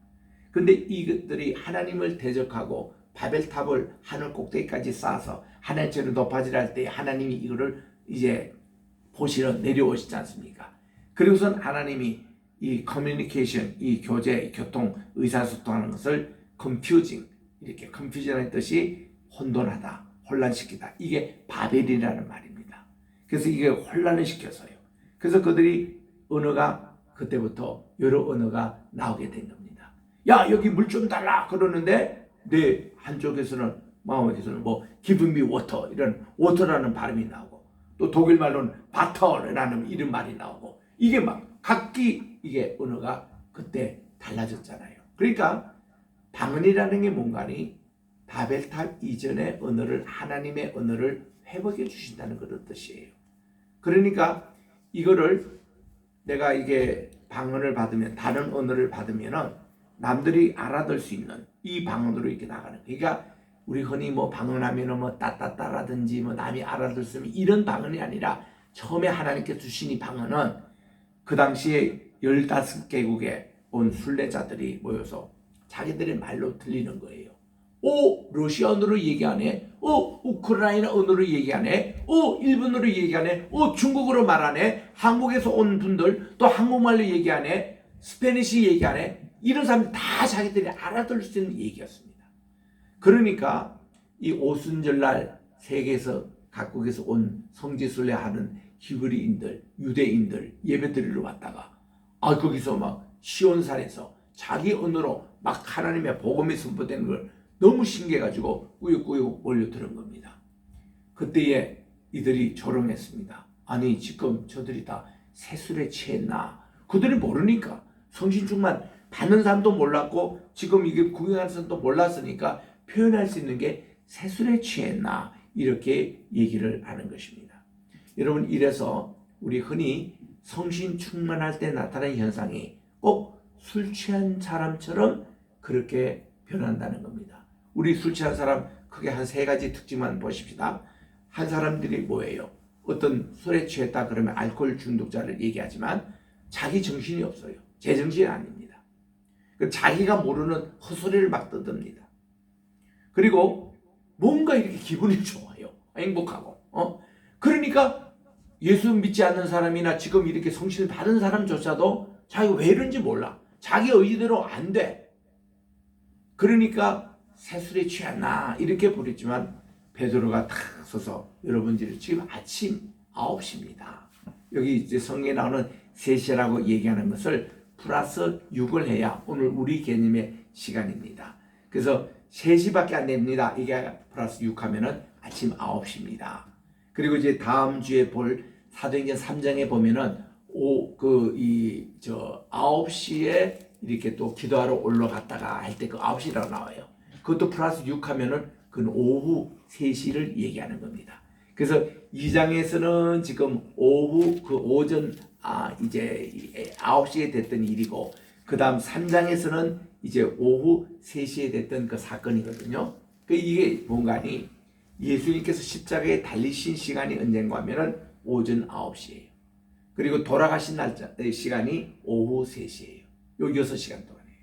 근데 이것들이 하나님을 대적하고 바벨탑을 하늘 꼭대기까지 쌓아서 하나님처럼 높아지려 할 때 하나님이 이거를 이제 보시러 내려오시지 않습니까? 그리고선 하나님이 이 커뮤니케이션, 이 교제, 교통, 의사소통하는 것을 컴퓨징, 이렇게 컴퓨징하는 뜻이 혼돈하다, 혼란시키다. 이게 바벨이라는 말입니다. 그래서 이게 혼란을 시켜서요. 그래서 그들이 언어가 그때부터 여러 언어가 나오게 된 겁니다. 야 여기 물 좀 달라 그러는데 내 한쪽에서는 마음에서는 뭐 give me water 이런 워터라는 발음이 나오고 또 독일 말로는 butter라는 이런 말이 나오고 이게 막 각기 이게 언어가 그때 달라졌잖아요. 그러니까 방언이라는 게 뭔가니 바벨탑 이전의 언어를 하나님의 언어를 회복해 주신다는 그런 뜻이에요. 그러니까 이거를 내가 이게 방언을 받으면 다른 언어를 받으면은 남들이 알아들 수 있는 이 방언으로 이렇게 나가는. 그러니까 우리 흔히 뭐 방언하면은 뭐 따따따라든지 뭐 남이 알아들 수 있는 이런 방언이 아니라 처음에 하나님께 주신 이 방언은 그 당시에 15개국에 온 순례자들이 모여서 자기들의 말로 들리는 거예요. 러시아 언어로 얘기하네. 우크라이나 언어로 얘기하네. 일본어로 얘기하네. 중국어로 말하네. 한국에서 온 분들 또 한국말로 얘기하네. 스페니시 얘기하네. 이런 사람들 다 자기들이 알아들을 수 있는 얘기였습니다. 그러니까 이 오순절날 세계에서 각국에서 온 성지순례하는 히브리인들, 유대인들 예배드리러 왔다가 거기서 막 시온산에서 자기 언어로 막 하나님의 복음이 선포되는 걸 너무 신기해가지고 꾸역꾸역 몰려드는 겁니다. 그때에 이들이 조롱했습니다. 아니 지금 저들이 다 세술에 취했나? 그들이 모르니까 성신충만 받는 사람도 몰랐고 지금 이게 구경하는 사람도 몰랐으니까 표현할 수 있는 게 세술에 취했나? 이렇게 얘기를 하는 것입니다. 여러분 이래서 우리 흔히 성신 충만할 때 나타나는 현상이 꼭 술 취한 사람처럼 그렇게 변한다는 겁니다. 우리 술 취한 사람 크게 한 3가지 특징만 보십시다. 한 사람들이 뭐예요? 어떤 술에 취했다 그러면 알코올 중독자를 얘기하지만 자기 정신이 없어요. 제 정신이 아닙니다. 자기가 모르는 헛소리를 막 떠듭니다. 그리고 뭔가 이렇게 기분이 좋아요. 행복하고. 그러니까 예수 믿지 않는 사람이나 지금 이렇게 성신을 받은 사람조차도 자기가 왜 이런지 몰라. 자기 의지대로 안 돼. 그러니까 새술에 취했나 이렇게 부르지만 베드로가 탁 서서 여러분들이 지금 아침 9시입니다. 여기 이제 성경에 나오는 3시라고 얘기하는 것을 플러스 6을 해야 오늘 우리 개념의 시간입니다. 그래서 3시밖에 안 됩니다. 이게 플러스 6 하면은 아침 9시입니다. 그리고 이제 다음 주에 볼 사도행전 3장에 보면은 9시에 이렇게 또 기도하러 올라갔다가 할 때 그 9시라고 나와요. 그것도 플러스 6 하면은 그건 오후 3시를 얘기하는 겁니다. 그래서 2장에서는 지금 오후 오전 이제 9시에 됐던 일이고 그 다음 3장에서는 이제 오후 3시에 됐던 그 사건이거든요. 이게 뭔가니 예수님께서 십자가에 달리신 시간이 언젠가 하면은 오전 9시예요. 그리고 돌아가신 날짜 시간이 오후 3시예요. 요 6시간 동안이에요.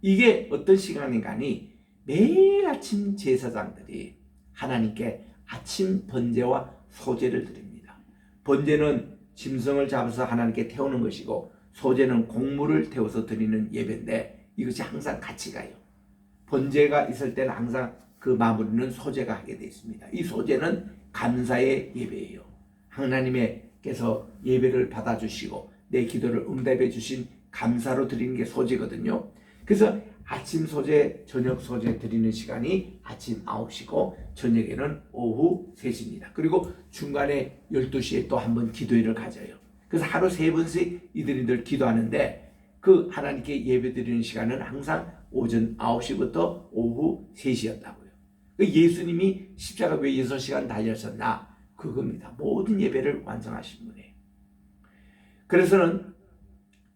이게 어떤 시간인가니 매일 아침 제사장들이 하나님께 아침 번제와 소제를 드립니다. 번제는 짐승을 잡아서 하나님께 태우는 것이고 소제는 곡물을 태워서 드리는 예배인데 이것이 항상 같이 가요. 번제가 있을 때는 항상 그 마무리는 소제가 하게 되어 있습니다. 이 소제는 감사의 예배예요. 하나님께서 예배를 받아주시고 내 기도를 응답해 주신 감사로 드리는 게 소제거든요. 그래서 아침 소제, 저녁 소제 드리는 시간이 아침 9시고 저녁에는 오후 3시입니다. 그리고 중간에 12시에 또 한 번 기도회를 가져요. 그래서 하루 3번씩 이들이들 기도하는데 그 하나님께 예배 드리는 시간은 항상 오전 9시부터 오후 3시였다고요. 예수님이 십자가 왜 6시간 달렸었나? 그겁니다. 모든 예배를 완성하신 분이에요. 그래서는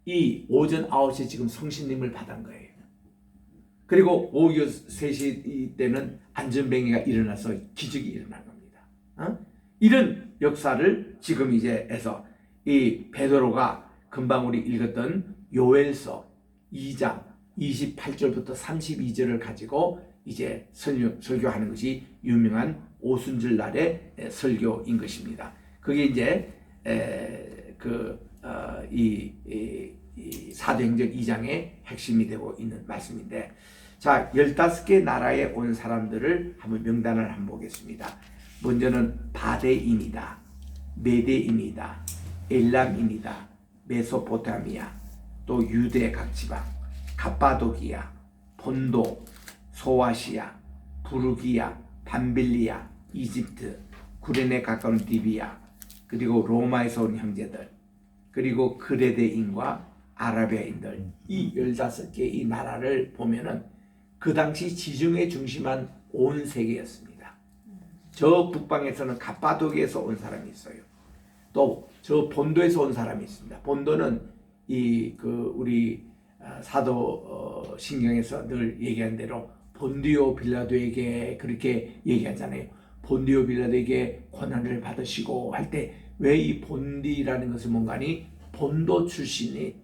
이 오전 9시에 지금 성신님을 받은 거예요. 그리고 오후 3시 때는 안전뱅이가 일어나서 기적이 일어난 겁니다. 이런 역사를 지금 이제 해서 이 베드로가 금방 우리 읽었던 요엘서 2장 28절부터 32절을 가지고 이제 설교하는 것이 유명한 오순절 날의 설교인 것입니다. 그게 이제 이 사도행전 2장의 핵심이 되고 있는 말씀인데, 자, 15개 나라에 온 사람들을 한번 명단을 한번 보겠습니다. 먼저는 바데인이다, 메데인이다, 엘람인이다, 메소포타미아, 또 유대 각 지방, 갑바도기아, 본도, 소아시아, 부르기아, 밤빌리아, 이집트, 구레네 가까운 리비아, 그리고 로마에서 온 형제들, 그리고 그레데인과 아라비아인들, 이 15개 이 나라를 보면은 그 당시 지중해 중심한 온 세계였습니다. 저 북방에서는 갑바도기에서 온 사람이 있어요. 또 저 본도에서 온 사람이 있습니다. 본도는 우리 사도 신경에서 늘 얘기한 대로 본디오 빌라도에게 그렇게 얘기하잖아요. 본디오 빌라도에게 고난을 받으시고 할 때 왜 이 본디라는 것을 뭔가니 본도 출신이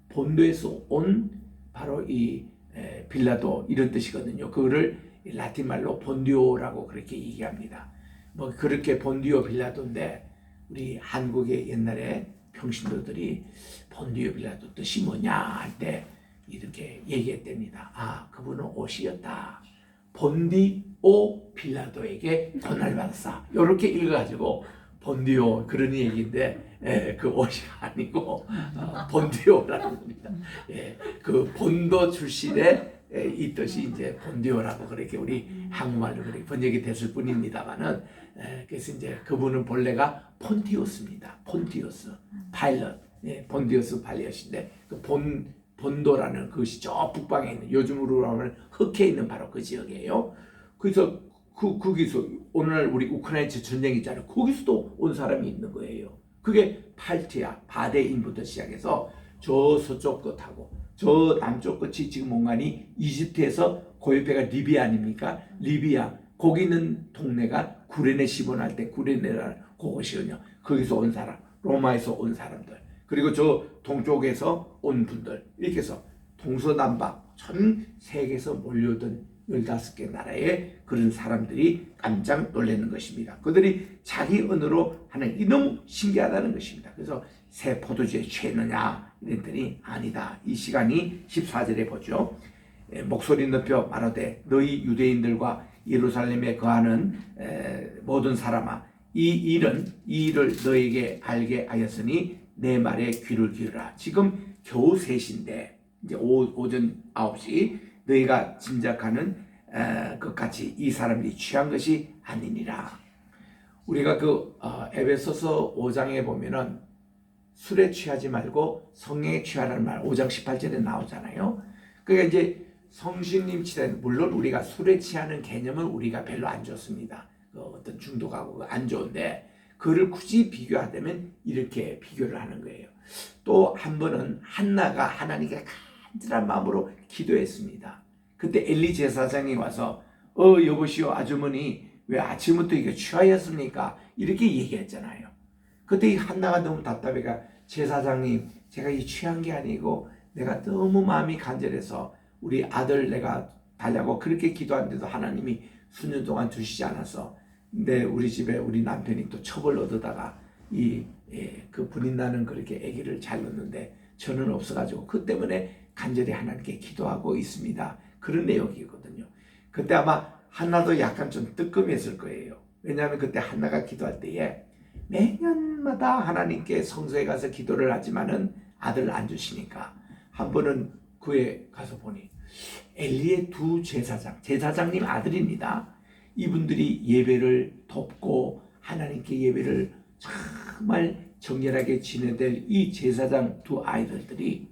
본도에서 온 바로 이 빌라도 이런 뜻이거든요. 그거를 라틴 말로 본디오라고 그렇게 얘기합니다. 뭐 그렇게 본디오 빌라도인데 우리 한국의 옛날에 평신도들이 본디오 빌라도 뜻이 뭐냐 할 때 이렇게 얘기했답니다. 아, 그분은 옷이었다. 본디오 빌라도에게 고난을 받았어. 이렇게 읽어가지고 본디오 그런 얘기인데 그 옷이 아니고 본디오라는 겁니다. 그 본도 출신의 이 뜻이 이제 본디오라고 그렇게 우리 한국말로 그렇게 번역이 됐을 뿐입니다만은 그래서 이제 그분은 본래가 폰티우스입니다. 폰티우스 파일럿, 본디우스 파일럿인데 그 본도라는 그것이 저 북방에 있는 요즘으로 하면 흑해에 있는 바로 그 지역이에요. 그래서 거기서 오늘날 우리 우크라이나 전쟁이 있잖아요. 거기서도 온 사람이 있는 거예요. 그게 팔티아, 바데인부터 시작해서 저 서쪽 끝하고 저 남쪽 끝이 지금 뭔가니 이집트에서 그 옆에가 리비아 아닙니까? 리비아 거기 있는 동네가 구레네 시본할 때 구레네라는 그곳이거든요. 거기서 온 사람, 로마에서 온 사람들, 그리고 저 동쪽에서 온 분들, 이렇게 해서 동서남북 전 세계에서 몰려오던 15개 나라의 그런 사람들이 깜짝 놀라는 것입니다. 그들이 자기 언어로 하는 이 너무 신기하다는 것입니다. 그래서 새 포도주에 취했느냐 이랬더니 아니다. 이 시간이 14절에 보죠. 목소리 높여 말하되 너희 유대인들과 예루살렘에 거하는 모든 사람아 이 일을 너에게 알게 하였으니 내 말에 귀를 기울라. 지금 겨우 3시인데 이제 오전 9시 너희가 짐작하는 것 같이 이 사람들이 취한 것이 아니니라. 우리가 에베소서 5장에 보면은 술에 취하지 말고 성령에 취하라는 말 5장 18절에 나오잖아요. 그러니까 이제 성신님 취한, 물론 우리가 술에 취하는 개념은 우리가 별로 안 좋습니다. 어떤 중독하고 안 좋은데 그를 굳이 비교하자면 이렇게 비교를 하는 거예요. 또 한 번은 한나가 하나님께 간절한 마음으로 기도했습니다. 그때 엘리 제사장이 와서 여보시오 아주머니 왜 아침부터 이게 취하였습니까? 이렇게 얘기했잖아요. 그때 이 한나가 너무 답답해가 제사장님 제가 이 취한 게 아니고 내가 너무 마음이 간절해서 우리 아들 내가 달라고 그렇게 기도하는데도 하나님이 수년 동안 주시지 않았어. 근데 우리 집에 우리 남편이 또 첩을 얻어다가 그 분인나는 그렇게 아기를 잘 낳는데 저는 없어가지고 그 때문에 간절히 하나님께 기도하고 있습니다. 그런 내용이거든요. 그때 아마 한나도 약간 좀 뜨끔했을 거예요. 왜냐하면 그때 한나가 기도할 때에 매년마다 하나님께 성소에 가서 기도를 하지만은 아들을 안 주시니까 한 번은 그에 가서 보니 엘리의 두 제사장님 아들입니다. 이분들이 예배를 돕고 하나님께 예배를 정말 정결하게 지내될 이 제사장 두 아이들이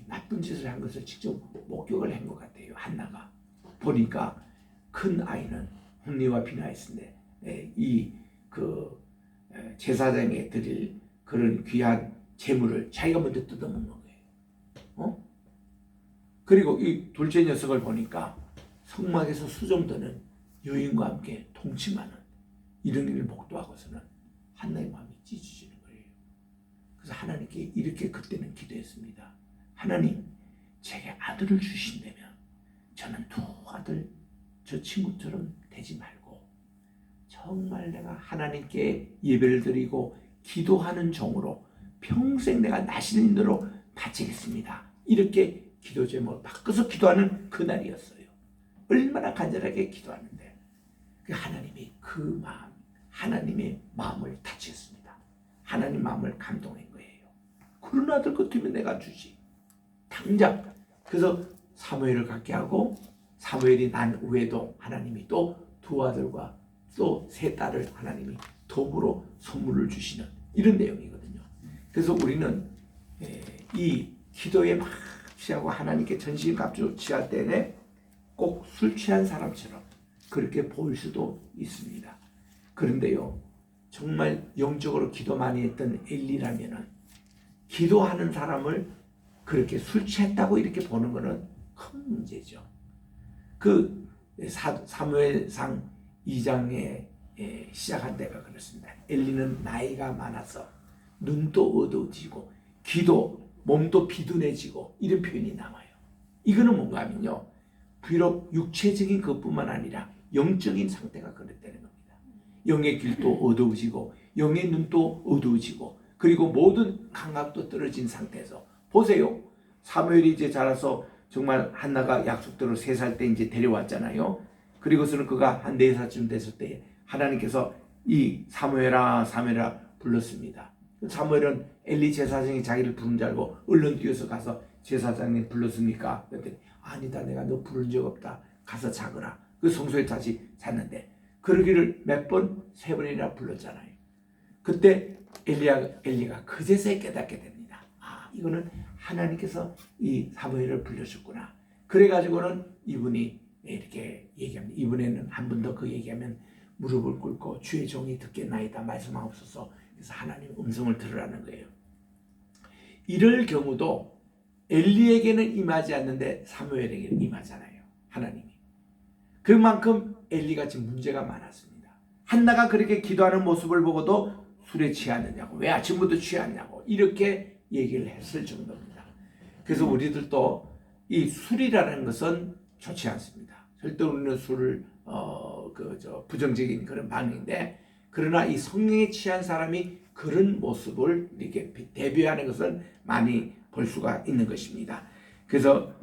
나쁜 짓을 한 것을 직접 목격을 한 것 같아요. 한나가 보니까 큰 아이는 홈리와 비나했는데 제사장에 드릴 그런 귀한 재물을 자기가 먼저 뜯어먹는 거예요. 그리고 이 둘째 녀석을 보니까 성막에서 수종드는 여인과 함께 동침하는 이런 일을 목도하고서는 한나의 마음이 찢어지는 거예요. 그래서 하나님께 이렇게 그때는 기도했습니다. 하나님, 제게 아들을 주신다면 저는 두 아들 저 친구처럼 되지 말고 정말 내가 하나님께 예배를 드리고 기도하는 종으로 평생 내가 나시는 대로 바치겠습니다. 이렇게 기도 제목을 바꿔서 기도하는 그날이었어요. 얼마나 간절하게 기도하는데 하나님이 그 마음, 하나님의 마음을 다치셨습니다. 하나님 마음을 감동한 거예요. 그런 아들 같으면 내가 주지. 당장. 그래서 사무엘을 갖게 하고 사무엘이 난 후에도 하나님이 또 두 아들과 또 세 딸을 하나님이 덤으로 선물을 주시는 이런 내용이거든요. 그래서 우리는 이 기도에 막 취하고 하나님께 전신갑주 취할 때에 꼭 술 취한 사람처럼 그렇게 보일 수도 있습니다. 그런데요, 정말 영적으로 기도 많이 했던 엘리라면은 기도하는 사람을 그렇게 술 취했다고 이렇게 보는 것은 큰 문제죠. 그 사무엘상 2장에 시작한 데가 그렇습니다. 엘리는 나이가 많아서 눈도 어두워지고 몸도 비둔해지고 이런 표현이 나와요. 이거는 뭔가 하면요, 비록 육체적인 것뿐만 아니라 영적인 상태가 그랬다는 겁니다. 영의 길도 어두워지고 영의 눈도 어두워지고 그리고 모든 감각도 떨어진 상태에서 보세요. 사무엘이 이제 자라서 정말 한나가 약속대로 3살 때 이제 데려왔잖아요. 그리고서는 그가 한 4살쯤 됐을 때 하나님께서 이 사무엘아 불렀습니다. 사무엘은 엘리 제사장이 자기를 부른 줄 알고 얼른 뛰어서 가서 제사장님 불렀습니까? 그랬더니 아니다, 내가 너 부른 적 없다. 가서 자거라. 그 성소에 다시 잤는데 그러기를 몇 번? 3번이나 불렀잖아요. 그때 엘리가 그제서야 깨닫게 됩니다. 이거는 하나님께서 이 사무엘을 불러줬구나. 그래가지고는 이분이 이렇게 얘기합니다. 이번에는 한 번 더 그 얘기하면 무릎을 꿇고 주의 종이 듣겠나이다 말씀하옵소서. 그래서 하나님 음성을 들으라는 거예요. 이럴 경우도 엘리에게는 임하지 않는데 사무엘에게는 임하잖아요. 하나님이. 그만큼 엘리가 지금 문제가 많았습니다. 한나가 그렇게 기도하는 모습을 보고도 술에 취하느냐고, 왜 아침부터 취하냐고 이렇게 얘기를 했을 정도입니다. 그래서 우리들도 이 술이라는 것은 좋지 않습니다. 절대 우리는 술을 부정적인 그런 반응인데, 그러나 이 성령에 취한 사람이 그런 모습을 이렇게 대비하는 것을 많이 볼 수가 있는 것입니다. 그래서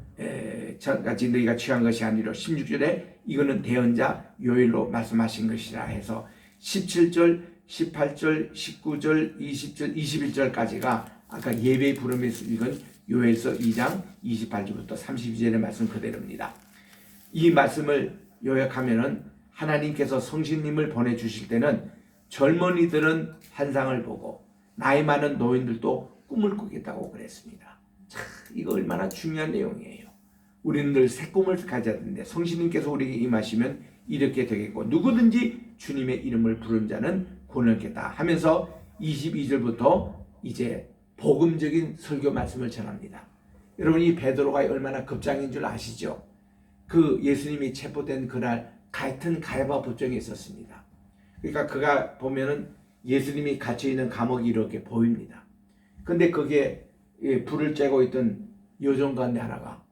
저같이 너희가 취한 것이 아니라 16절에 이거는 대언자 요엘로 말씀하신 것이라 해서 17절, 18절, 19절, 20절, 21절까지가 아까 예배 부름에서 읽은 요엘서 2장 28절부터 32절의 말씀 그대로입니다. 이 말씀을 요약하면은 하나님께서 성신님을 보내주실 때는 젊은이들은 환상을 보고 나이 많은 노인들도 꿈을 꾸겠다고 그랬습니다. 참, 이거 얼마나 중요한 내용이에요. 우리는 늘 새 꿈을 가져야 되는데 성신님께서 우리에게 임하시면 이렇게 되겠고 누구든지 주님의 이름을 부른 자는 구원을 얻겠다 하면서 22절부터 이제 복음적인 설교 말씀을 전합니다. 여러분, 이 베드로가 얼마나 급장인 줄 아시죠? 그 예수님이 체포된 그날 같은 가야바 법정에 있었습니다. 그러니까 그가 보면은 예수님이 갇혀있는 감옥이 이렇게 보입니다. 근데 거기에 불을 쬐고 있던 여종 가운데 하나가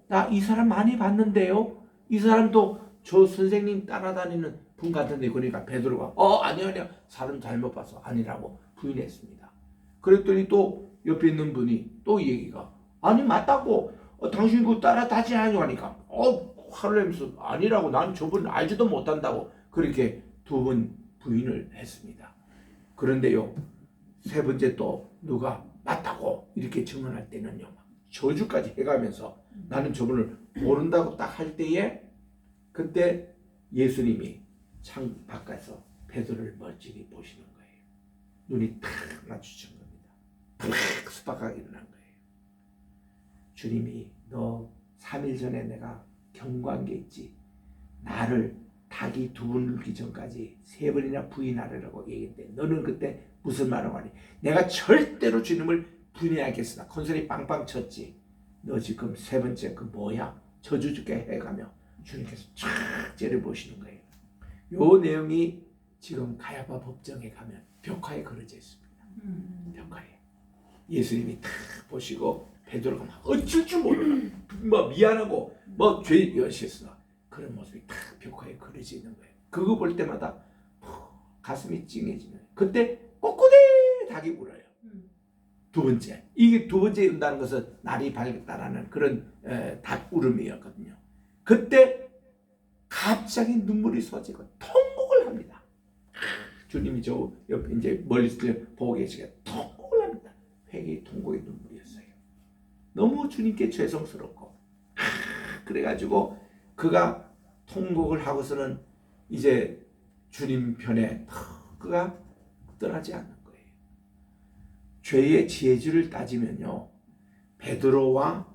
나 이 사람 많이 봤는데요? 이 사람도 저 선생님 따라다니는 분 같은데. 그러니까 베드로가 아니야 사람 잘못 봤어 아니라고 부인했습니다. 그랬더니 또 옆에 있는 분이 또 얘기가 아니 맞다고 당신 그 따라다니냐고 하니까 화를 내면서 아니라고 나는 저분 알지도 못한다고 그렇게 두 번 부인을 했습니다. 그런데요 세 번째 또 누가 맞다고 이렇게 증언할 때는요 저주까지 해가면서 나는 저분을 모른다고 딱 할 때에 그때 예수님이 창 바깥에서 베드로를 멀찍이 보시는 거예요. 눈이 탁 마주친 겁니다. 탁 스파크가 일어난 거예요. 주님이 너 3일 전에 내가 경고한 게 있지. 나를 닭이 두 번 울기 전까지 3번이나 부인하라고 얘기했대. 너는 그때 무슨 말을 하니? 내가 절대로 주님을 부인하겠으나 콘솔이 빵빵 쳤지. 너 지금 세 번째 그 뭐야? 저주 주게 해가며 주님께서 쫙 째려보시는 거예요. 요 내용이 지금 가야바 법정에 가면 벽화에 그려져 있습니다. 벽화에 예수님이 탁 보시고 베드로가 막 어쩔 줄 모르는 뭐 미안하고 뭐 죄 여시했으나 그런 모습이 탁 벽화에 그려져 있는 거예요. 그거 볼 때마다 가슴이 찡해지는 거예요. 그때 꼬꼬대 닭이 울어요. 두 번째 이게 두 번째 운다는 것은 날이 밝았다라는 그런 닭 울음이었거든요. 그때 갑자기 눈물이 쏟아지고 통곡을 합니다. 주님이 저 옆에 이제 멀리서 보고 계시게 통곡을 합니다. 회개의 통곡의 눈물이었어요. 너무 주님께 죄송스럽고 그래가지고 그가 통곡을 하고서는 이제 주님 편에 그가 떠나지 않는 거예요. 죄의 지혜주를 따지면요 베드로와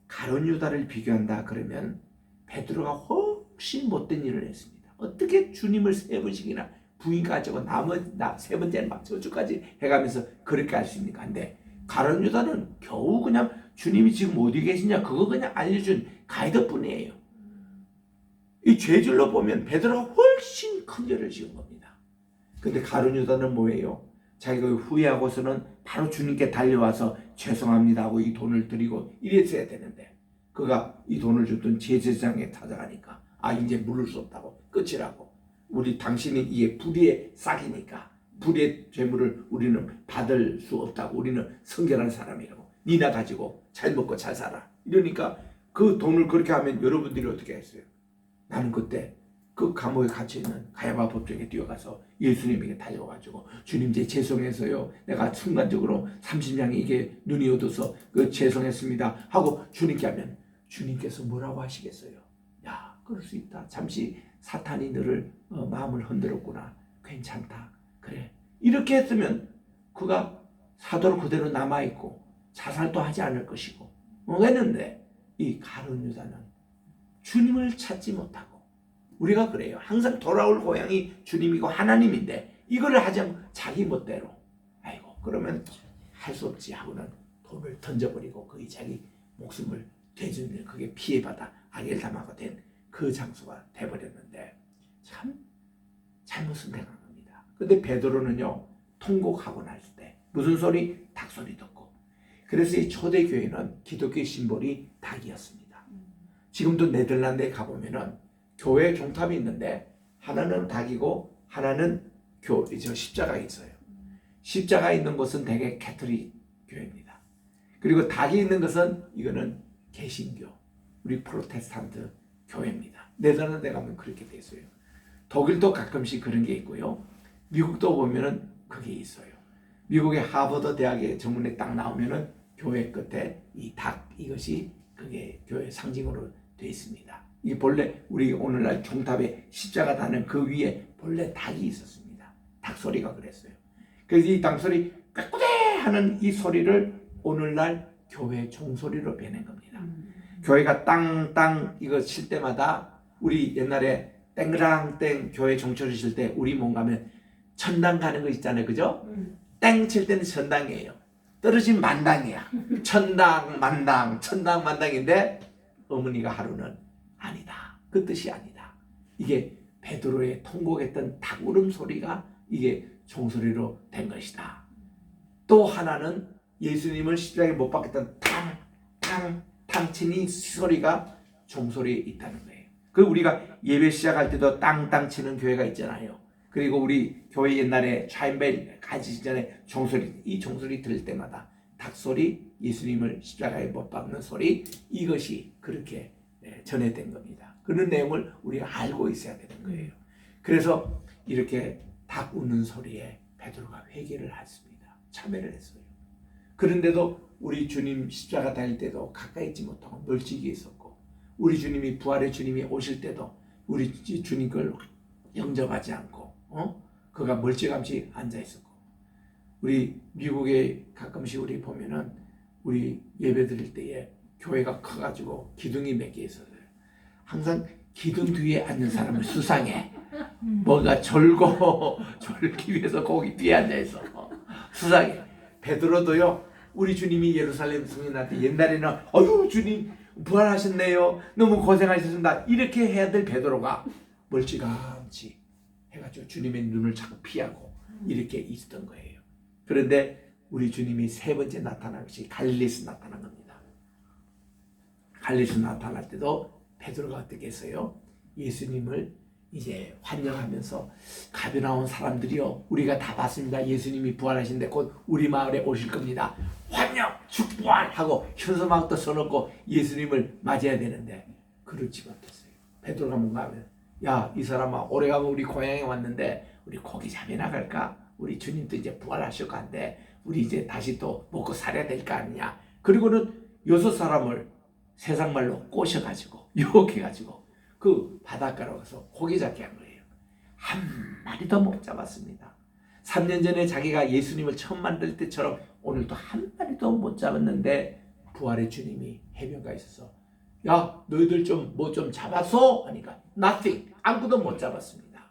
가룟 유다를 비교한다 그러면 베드로가 훨씬 못된 일을 했습니다. 어떻게 주님을 3번씩이나 부인까지고 세 번째는 막 저주까지 해가면서 그렇게 할 수 있는가. 한데 가룟 유다는 겨우 그냥 주님이 지금 어디 계시냐 그거 그냥 알려준 가이드뿐이에요. 이 죄질로 보면 베드로가 훨씬 큰 죄를 지은 겁니다. 근데 가룟 유다는 뭐예요? 자기가 후회하고서는 바로 주님께 달려와서 죄송합니다 하고 이 돈을 드리고 이랬어야 되는데 그가 이 돈을 줬던 제사장에 찾아가니까 이제 물을 수 없다고 끝이라고. 우리 당신이 이게 불의의 싹이니까 불의의 죄물을 우리는 받을 수 없다고. 우리는 성결한 사람이라고. 니나 가지고 잘 먹고 잘 살아. 이러니까 그 돈을 그렇게 하면 여러분들이 어떻게 했어요? 나는 그때 그 감옥에 갇혀있는 가야바 법정에 뛰어가서 예수님에게 달려가지고 주님 제 죄송해서요 내가 순간적으로 30냥이 이게 눈이 어두워서 죄송했습니다 하고 주님께 하면 주님께서 뭐라고 하시겠어요? 야 그럴 수 있다. 잠시 사탄이 너를 마음을 흔들었구나. 괜찮다. 그래 이렇게 했으면 그가 사도로 그대로 남아있고 자살도 하지 않을 것이고 했는데 이 가룟 유다는 주님을 찾지 못하고 우리가 그래요. 항상 돌아올 고향이 주님이고 하나님인데 이거를 하지 않고 자기 멋대로 그러면 할 수 없지 하고는 돈을 던져버리고 거의 자기 목숨을 되주는 그게 피해받아 악을 당하고 된 그 장소가 돼버렸는데 참 잘못 선택한 겁니다. 근데 베드로는요 통곡하고 날 때 무슨 소리? 닭소리 듣고. 그래서 이 초대교회는 기독교의 심볼이 닭이었습니다. 지금도 네덜란드에 가보면은 교회 종탑이 있는데 하나는 닭이고 하나는 십자가 있어요. 십자가 있는 곳은 대개 캐톨릭 교회입니다. 그리고 닭이 있는 것은 이거는 개신교, 우리 프로테스탄트 교회입니다. 네덜란드에 가면 그렇게 돼 있어요. 독일도 가끔씩 그런 게 있고요. 미국도 보면은 그게 있어요. 미국의 하버드 대학의 정문에 딱 나오면은 교회 끝에 이 닭 이것이 그게 교회 상징으로 돼 있습니다. 이 본래 우리 오늘날 종탑에 십자가 다는 그 위에 본래 닭이 있었습니다. 닭 소리가 그랬어요. 그래서 이 닭 소리 꾀꼬대 하는 이 소리를 오늘날 교회 종소리로 변한 겁니다. 교회가 땅땅 이거 칠 때마다 우리 옛날에 땡그랑땡 교회 종소리 칠 때 우리 뭔가 하면 천당 가는 거 있잖아요. 그죠? 땡 칠 때는 천당이에요. 떨어지면 만당이야. 천당 만당인데 어머니가 하루는 아니다. 그 뜻이 아니다. 이게 베드로의 통곡했던 닭 울음 소리가 이게 종소리로 된 것이다. 또 하나는 예수님을 십자가에 못 박겠다는 탕 치는 소리가 종소리에 있다는 거예요. 그 우리가 예배 시작할 때도 땅땅 치는 교회가 있잖아요. 그리고 우리 교회 옛날에 차인벨 가지기 전에 종소리, 이 종소리 들을 때마다 닭소리, 예수님을 십자가에 못 박는 소리, 이것이 그렇게 전해된 겁니다. 그런 내용을 우리가 알고 있어야 되는 거예요. 그래서 이렇게 닭 우는 소리에 베드로가 회개를 했습니다. 참회를 했어요. 그런데도 우리 주님 십자가 달릴 때도 가까이 있지 못하고 멀찍이 있었고, 우리 주님이 부활의 주님이 오실 때도 우리 주님 걸 영접하지 않고 그가 멀찌감치 앉아 있었고, 우리 미국에 가끔씩 우리 보면은 우리 예배 드릴 때에 교회가 커가지고 기둥이 몇 개 있어요. 항상 기둥 뒤에 앉는 사람은 수상해. 뭔가 졸기 위해서 거기 뒤에 앉아 있어. 수상해. 베드로도요. 우리 주님이 예루살렘 성인한테 옛날에는 어휴 주님 부활하셨네요. 너무 고생하셨습니다. 이렇게 해야 될 베드로가 멀찌감치 해가지고 주님의 눈을 자꾸 피하고 이렇게 있었던 거예요. 그런데 우리 주님이 세 번째 나타난 것이 갈릴리에서 나타난 겁니다. 갈릴리에서 나타날 때도 베드로가 어떻게 했어요? 예수님을 이제 환영하면서 가벼나온 사람들이요, 우리가 다 봤습니다. 예수님이 부활하신데 곧 우리 마을에 오실 겁니다. 환영, 축복하고 현수막도 써놓고 예수님을 맞이해야 되는데 그렇지 못했어요. 베드로가 뭔가 하면, 야, 이 사람아, 오래가면 우리 고향에 왔는데 우리 고기 잡혀 나갈까? 우리 주님도 이제 부활하실 건데 우리 이제 다시 또 먹고 살아야 될 거 아니냐? 그리고는 6사람을 세상 말로 꼬셔가지고 유혹해가지고 그 바닷가로 가서 고기 잡게 한 거예요. 한 마리도 못 잡았습니다. 3년 전에 자기가 예수님을 처음 만들 때처럼 오늘도 한 마리도 못 잡았는데 부활의 주님이 해변가에 있어서, 야, 너희들 좀 뭐 좀 잡았어? 하니까 nothing, 아무것도 못 잡았습니다.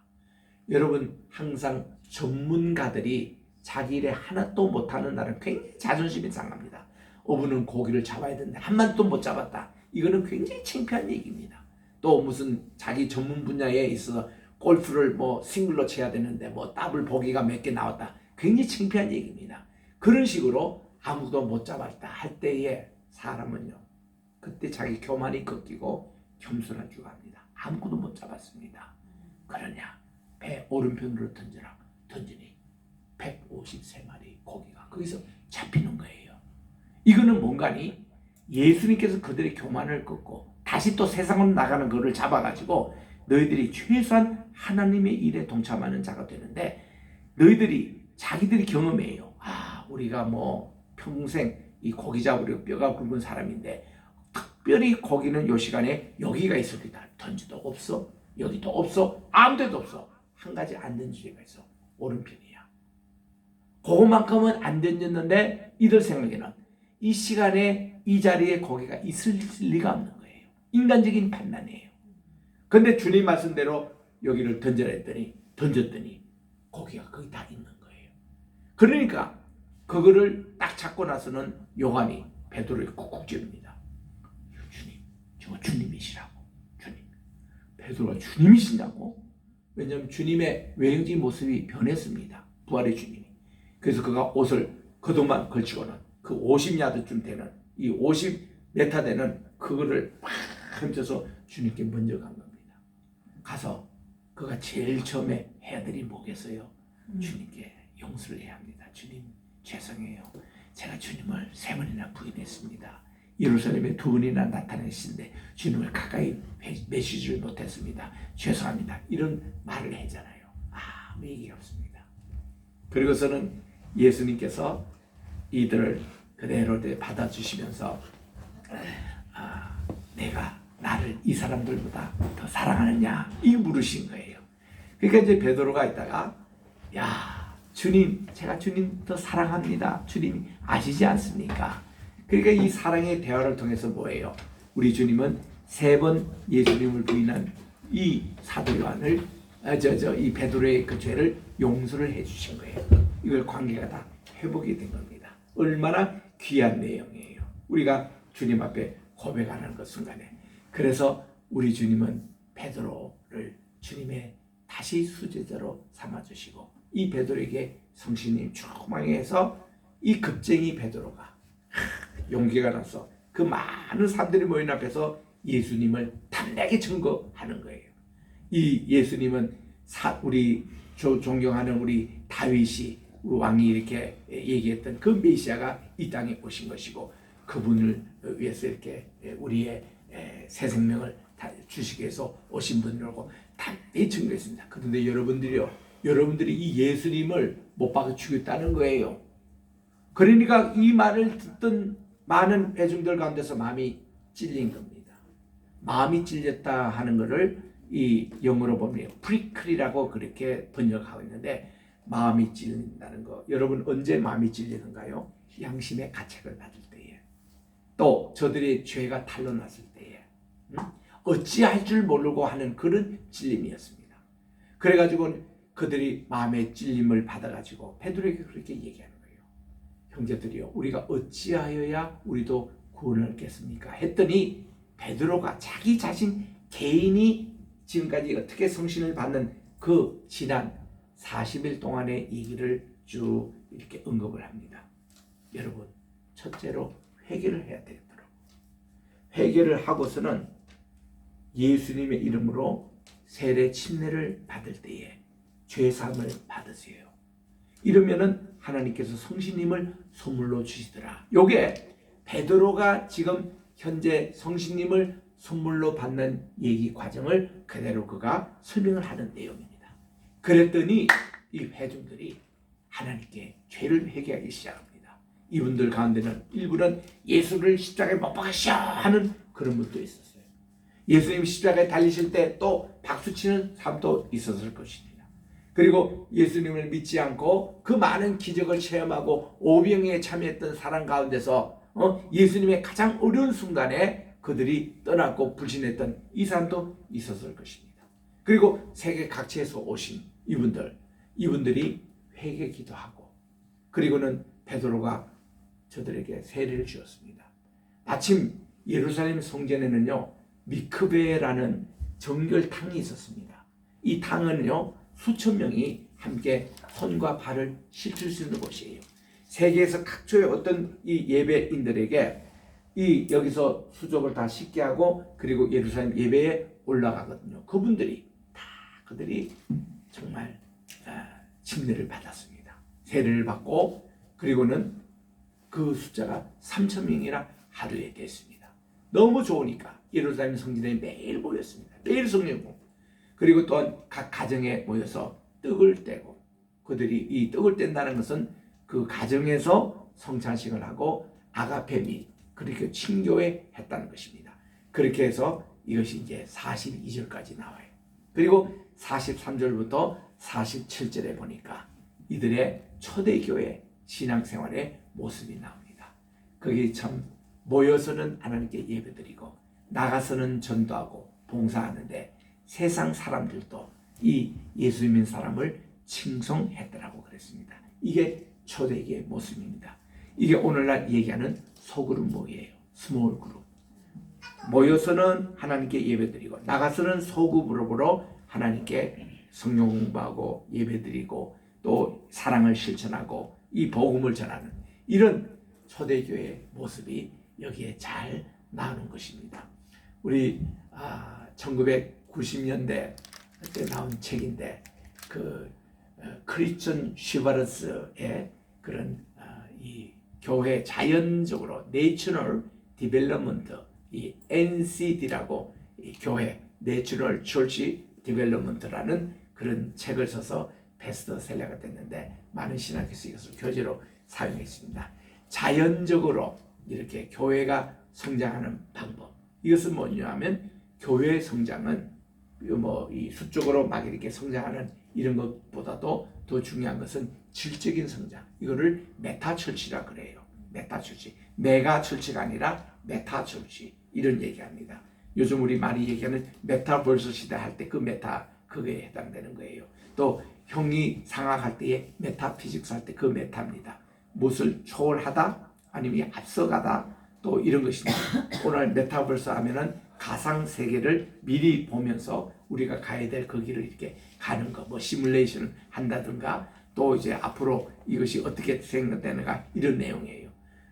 여러분, 항상 전문가들이 자기 일에 하나도 못하는 날은 굉장히 자존심이 상합니다. 어부는 고기를 잡아야 되는데 한 마리도 못 잡았다. 이거는 굉장히 창피한 얘기입니다. 또 무슨 자기 전문 분야에 있어서 골프를 뭐 싱글로 쳐야 되는데 뭐 더블 보기가 몇 개 나왔다. 굉장히 창피한 얘기입니다. 그런 식으로 아무도 못 잡았다 할 때에 사람은요, 그때 자기 교만이 꺾이고 겸손한 줄 압니다. 아무것도 못 잡았습니다. 그러냐, 배 오른편으로 던져라. 던지니 153마리 고기가 거기서 잡히는 거예요. 이거는 뭔가니? 예수님께서 그들의 교만을 꺾고 다시 또 세상으로 나가는 것을 잡아가지고 너희들이 최소한 하나님의 일에 동참하는 자가 되는데, 너희들이 자기들이 경험해요. 아, 우리가 뭐 평생 이 고기 잡으려 뼈가 굵은 사람인데 특별히 고기는 요 시간에 여기가 있을 거다. 던지도 없어, 여기도 없어, 아무 데도 없어. 한 가지 안 던지는 데가 있어. 오른편이야. 그것만큼은 안 던졌는데 이들 생각에는 이 시간에 이 자리에 고기가 있을 리가 없는 거예요. 인간적인 판단이에요. 근데 주님 말씀대로 여기를 던져라 했더니 던졌더니 고기가 거기 다 있는 거예요. 그러니까 그거를 딱 잡고 나서는 요한이 베드로를 꾹꾹 찌릅니다. 주님, 저거 주님이시라고. 주님. 베드로가 주님이시냐고? 왜냐하면 주님의 외형적인 모습이 변했습니다. 부활의 주님이. 그래서 그가 옷을 겉옷만 걸치고는 그 50야드쯤 되는 이 50m 되는 그거를 막 훔쳐서 주님께 먼저 간 겁니다. 가서 그가 제일 처음에 해야 될이 뭐겠어요? 주님께 용서를 해야 합니다. 주님, 죄송해요. 제가 주님을 3번이나 부인했습니다. 예루살렘에 2번이나 나타내시는데 주님을 가까이 메시지를 못했습니다. 죄송합니다. 이런 말을 하잖아요. 아무 얘기가 없습니다. 그리고서는 예수님께서 이들을 그대로 받아주시면서 내가 나를 이 사람들보다 더 사랑하느냐, 이 물으신 거예요. 그러니까 이제 베드로가 있다가, 야, 주님, 제가 주님 더 사랑합니다. 주님이 아시지 않습니까? 그러니까 이 사랑의 대화를 통해서 뭐예요? 우리 주님은 3번 예수님을 부인한 이 사도 요한을 이 베드로의 그 죄를 용서를 해주신 거예요. 이걸 관계가 다 회복이 된 겁니다. 얼마나 귀한 내용이에요. 우리가 주님 앞에 고백하는 그 순간에. 그래서 우리 주님은 베드로를 주님의 다시 수제자로 삼아주시고 이 베드로에게 성신님 충만해서 이 급쟁이 베드로가 용기가 나서 그 많은 사람들이 모인 앞에서 예수님을 담대하게 증거하는 거예요. 이 예수님은 우리 존경하는 우리 다윗이 왕이 이렇게 얘기했던 그 메시아가 이 땅에 오신 것이고 그분을 위해서 이렇게 우리의 새 생명을 주시기 위해서 오신 분이라고 담대히 증거했습니다. 그런데 여러분들이 이 예수님을 못 박아 죽였다는 거예요. 그러니까 이 말을 듣던 많은 회중들 가운데서 마음이 찔린 겁니다. 마음이 찔렸다 하는 것을 이 영어로 보면 프리클이라고 그렇게 번역하고 있는데 마음이 찔린다는 거. 여러분 언제 마음이 찔리는가요? 양심의 가책을 받을 때에, 또 저들의 죄가 탄로났을 때에, 어찌할 줄 모르고 하는 그런 찔림이었습니다. 그래가지고 그들이 마음의 찔림을 받아가지고 베드로에게 그렇게 얘기하는 거예요. 형제들이요, 우리가 어찌하여야 우리도 구원을 얻겠습니까? 했더니 베드로가 자기 자신 개인이 지금까지 어떻게 성신을 받는 그 지난 40일 동안의 얘기를 쭉 이렇게 언급을 합니다. 여러분, 첫째로 회개를 해야 되겠더라고요. 회개를 하고서는 예수님의 이름으로 세례 침례를 받을 때에 죄사함을 받으세요. 이러면은 하나님께서 성신님을 선물로 주시더라. 요게 베드로가 지금 현재 성신님을 선물로 받는 얘기 과정을 그대로 그가 설명을 하는 내용입니다. 그랬더니 이 회중들이 하나님께 죄를 회개하기 시작합니다. 이분들 가운데는 일부는 예수를 십자가에 못 박으시오 하는 그런 분도 있었어요. 예수님 십자가에 달리실 때 또 박수치는 사람도 있었을 것입니다. 그리고 예수님을 믿지 않고 그 많은 기적을 체험하고 오병이에 참여했던 사람 가운데서 예수님의 가장 어려운 순간에 그들이 떠났고 불신했던 이 사람도 있었을 것입니다. 그리고 세계 각지에서 오신 이분들이 회개 기도하고, 그리고는 베드로가 저들에게 세례를 주었습니다. 마침 예루살렘 성전에는요 미크베라는 정결탕이 있었습니다. 이 탕은요 수천 명이 함께 손과 발을 씻을 수 있는 곳이에요. 세계에서 각처의 어떤 이 예배인들에게 이 여기서 수족을 다 씻게 하고, 그리고 예루살렘 예배에 올라가거든요. 그들이 정말 침례를 받았습니다. 세례를 받고, 그리고는 그 숫자가 3,000명이나 하루에 됐습니다. 너무 좋으니까 예루살렘 성전에 매일 모였습니다. 매일 성령. 그리고 또한 각 가정에 모여서 떡을 떼고, 그들이 이 떡을 뗀다는 것은 그 가정에서 성찬식을 하고 아가페 및 그렇게 친교회 했다는 것입니다. 그렇게 해서 이것이 이제 42절까지 나와요. 그리고 43절부터 47절에 보니까 이들의 초대교회 신앙생활의 모습이 나옵니다. 거기 참 모여서는 하나님께 예배드리고 나가서는 전도하고 봉사하는데 세상 사람들도 이 예수 믿는 사람을 칭송했더라고 그랬습니다. 이게 초대교회의 모습입니다. 이게 오늘날 얘기하는 소그룹 모임이에요. 스몰 그룹. 모여서는 하나님께 예배드리고 나가서는 소그룹으로 하나님께 성령 공부하고 예배드리고 또 사랑을 실천하고 이 복음을 전하는 이런 초대교회의 모습이 여기에 잘 나오는 것입니다. 우리 1990년대 때 나온 책인데 그 크리스천 쉬바르스의 그런 이 교회 자연적으로 내셔널 디벨롭먼트, 이 NCD라고 이 교회 내셔널 처치 디벨롭먼트라는 그런 책을 써서 베스트셀러가 됐는데 많은 신학교에서 이것을 교재로 사용했습니다. 자연적으로 이렇게 교회가 성장하는 방법. 이것은 뭐냐면 교회 성장은 이 수적으로 막 이렇게 성장하는 이런 것보다도 더 중요한 것은 질적인 성장. 이거를 메타철치라 그래요. 메타철치. 메가철치가 아니라 메타철치. 이런 얘기합니다. 요즘 우리 많이 얘기하는 메타버스 시대 할 때 그 메타 그거에 해당되는 거예요. 또 형이 상학할 때에 메타피직스 할 때 그 메타입니다. 무엇을 초월하다 아니면 앞서가다 또 이런 것입니다. 오늘 메타버스 하면은 가상 세계를 미리 보면서 우리가 가야 될 그 길을 이렇게 가는 거, 뭐 시뮬레이션을 한다든가 또 이제 앞으로 이것이 어떻게 생각되는가 이런 내용이에요.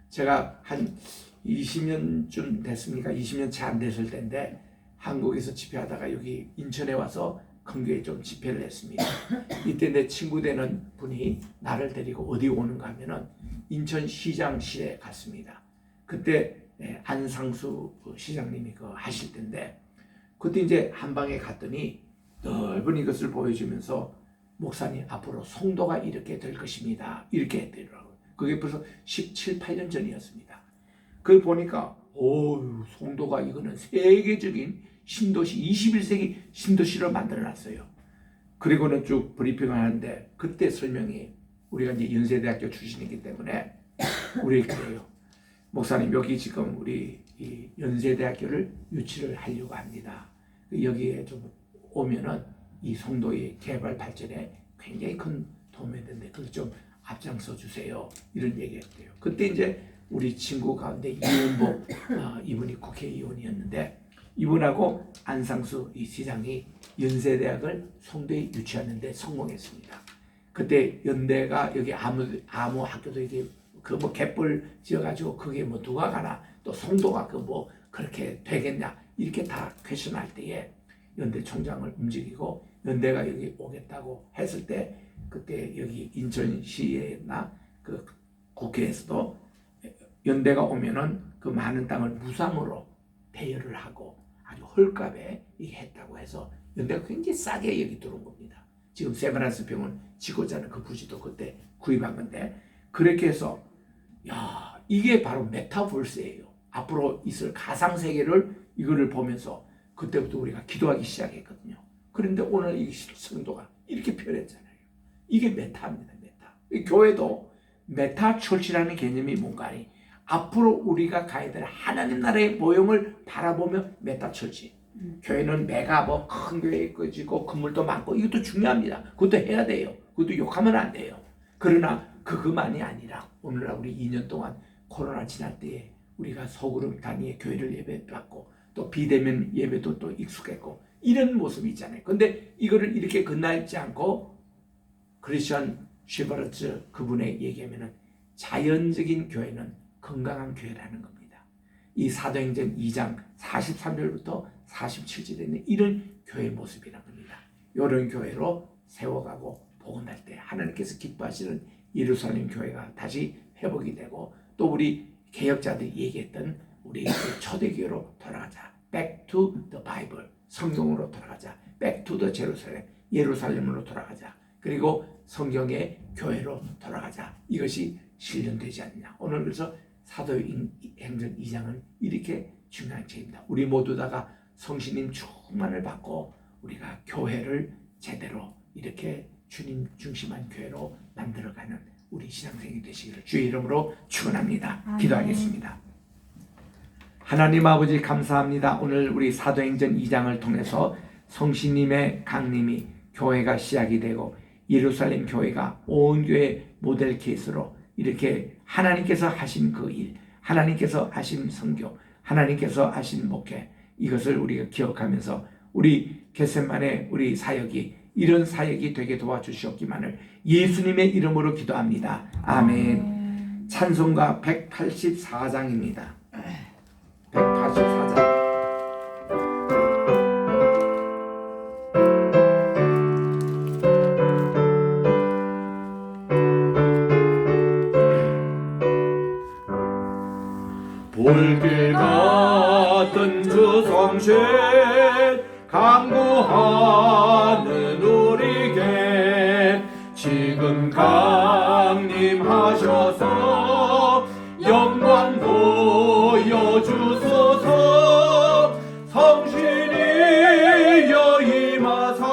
제가 한 20년쯤 됐습니까? 20년 채 안 됐을 때인데 한국에서 집회하다가 여기 인천에 와서 큰교회 좀 집회를 했습니다. 이때 내 친구 되는 분이 나를 데리고 어디 오는가 하면은 인천시장실에 갔습니다. 그때 안상수 시장님이 그 하실 텐데 그때 이제 한방에 갔더니 넓은 이것을 보여주면서 목사님 앞으로 송도가 이렇게 될 것입니다. 이렇게 했더라고요. 그게 벌써 17, 18년 전이었습니다. 그걸 보니까 송도가 이거는 세계적인 신도시 21세기 신도시로 만들어놨어요. 그리고는 쭉 브리핑을 하는데 그때 설명이 우리가 이제 연세대학교 출신이기 때문에 우리 그래요. 목사님 여기 지금 우리 이 연세대학교를 유치를 하려고 합니다. 여기에 좀 오면은 이 송도의 개발 발전에 굉장히 큰 도움이 되는데 그걸 좀 앞장서 주세요. 이런 얘기했대요. 그때 이제 우리 친구 가운데 이원복 이분이 국회의원이었는데 이분하고 안상수 이 시장이 연세대학을 송도에 유치하는데 성공했습니다. 그때 연대가 여기 아무 학교도 이게 그 뭐 갯벌 지어가지고 그게 뭐 누가 가나 또 송도가 그 뭐 그렇게 되겠냐 이렇게 다 퀘션할 때에 연대 총장을 움직이고 연대가 여기 오겠다고 했을 때 그때 여기 인천시에나 그 국회에서도 연대가 오면은 그 많은 땅을 무상으로 대여를 하고 아주 헐값에 했다고 해서 연대가 굉장히 싸게 여기 들어온 겁니다. 지금 세브란스 병원 지고자 하는 그 부지도 그때 구입한 건데 그렇게 해서 야 이게 바로 메타버스예요. 앞으로 있을 가상 세계를 이거를 보면서 그때부터 우리가 기도하기 시작했거든요. 그런데 오늘 이 성도가 이렇게 표현했잖아요. 이게 메타입니다. 메타. 이 교회도 메타 철치라는 개념이 뭔가 하니 앞으로 우리가 가야 될 하나님 나라의 모형을 바라보며 메타 철치. 교회는 메가 뭐 큰 교회 꺼지고 건물도 많고 이것도 중요합니다. 그것도 해야 돼요. 그것도 욕하면 안 돼요. 그러나 그것만이 아니라 오늘날 우리 2년 동안 코로나 지날 때에 우리가 소그룹 단위의 교회를 예배받고 또 비대면 예배도 또 익숙했고 이런 모습이 있잖아요. 근데 이거를 이렇게 건너지 않고 크리스천 쉐버러츠 그분의 얘기하면은 자연적인 교회는 건강한 교회라는 겁니다. 이 사도행전 2장 43절부터 47절에 있는 이런 교회 모습이란 겁니다. 이런 교회로 세워가고 복음할 때 하나님께서 기뻐하시는 예루살렘 교회가 다시 회복이 되고 또 우리 개혁자들이 얘기했던 우리 초대교회로 돌아가자. Back to the Bible. 성경으로 돌아가자. Back to the Jerusalem. 예루살렘으로 돌아가자. 그리고 성경의 교회로 돌아가자. 이것이 실현되지 않느냐. 오늘 그래서 사도행전 2장은 이렇게 중요한 책입니다. 우리 모두 다가 성신님 충만을 받고 우리가 교회를 제대로 이렇게 주님 중심한 교회로 만들어가는 우리 신앙생이 되시기를 주의 이름으로 축원합니다. 기도하겠습니다. 하나님 아버지 감사합니다. 오늘 우리 사도행전 2장을 통해서 성신님의 강림이 교회가 시작이 되고 예루살렘 교회가 온 교회 모델 케이스로 이렇게 하나님께서 하신 그 일, 하나님께서 하신 선교, 하나님께서 하신 목회 이것을 우리가 기억하면서 우리 겟세마네 우리 사역이 이런 사역이 되게 도와주시옵기만을 예수님의 이름으로 기도합니다. 아멘. 찬송가 184장입니다. 184장. 볼길 같은 주 성신 강구하는 우리에게 지금 강림하셔서 영광 보여주소서. 성신이 여임하사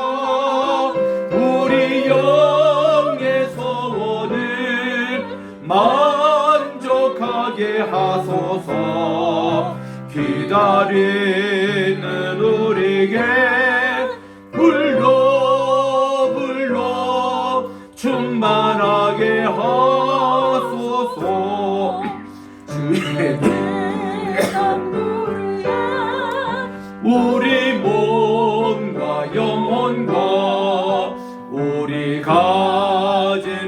우리 영의 소원을 만족하게 하소서. 기다리는 우리에게 불러 충만하게 하소서. 주의 우리 몸과 영혼과 우리 가진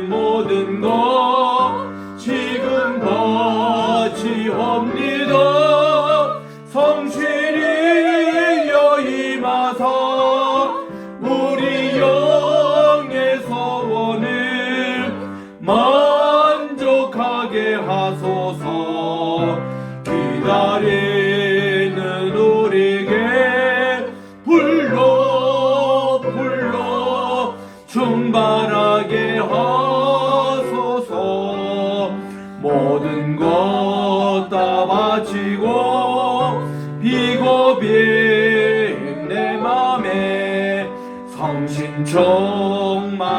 바치옵니다. 성실히 여임하사 우리 영의 소원을 만족하게 하소서. 기다리는 우리에게 불러 충만하게 하소서. 모든 것 다 바치고 비고비인 내 맘에 성신 충만하도록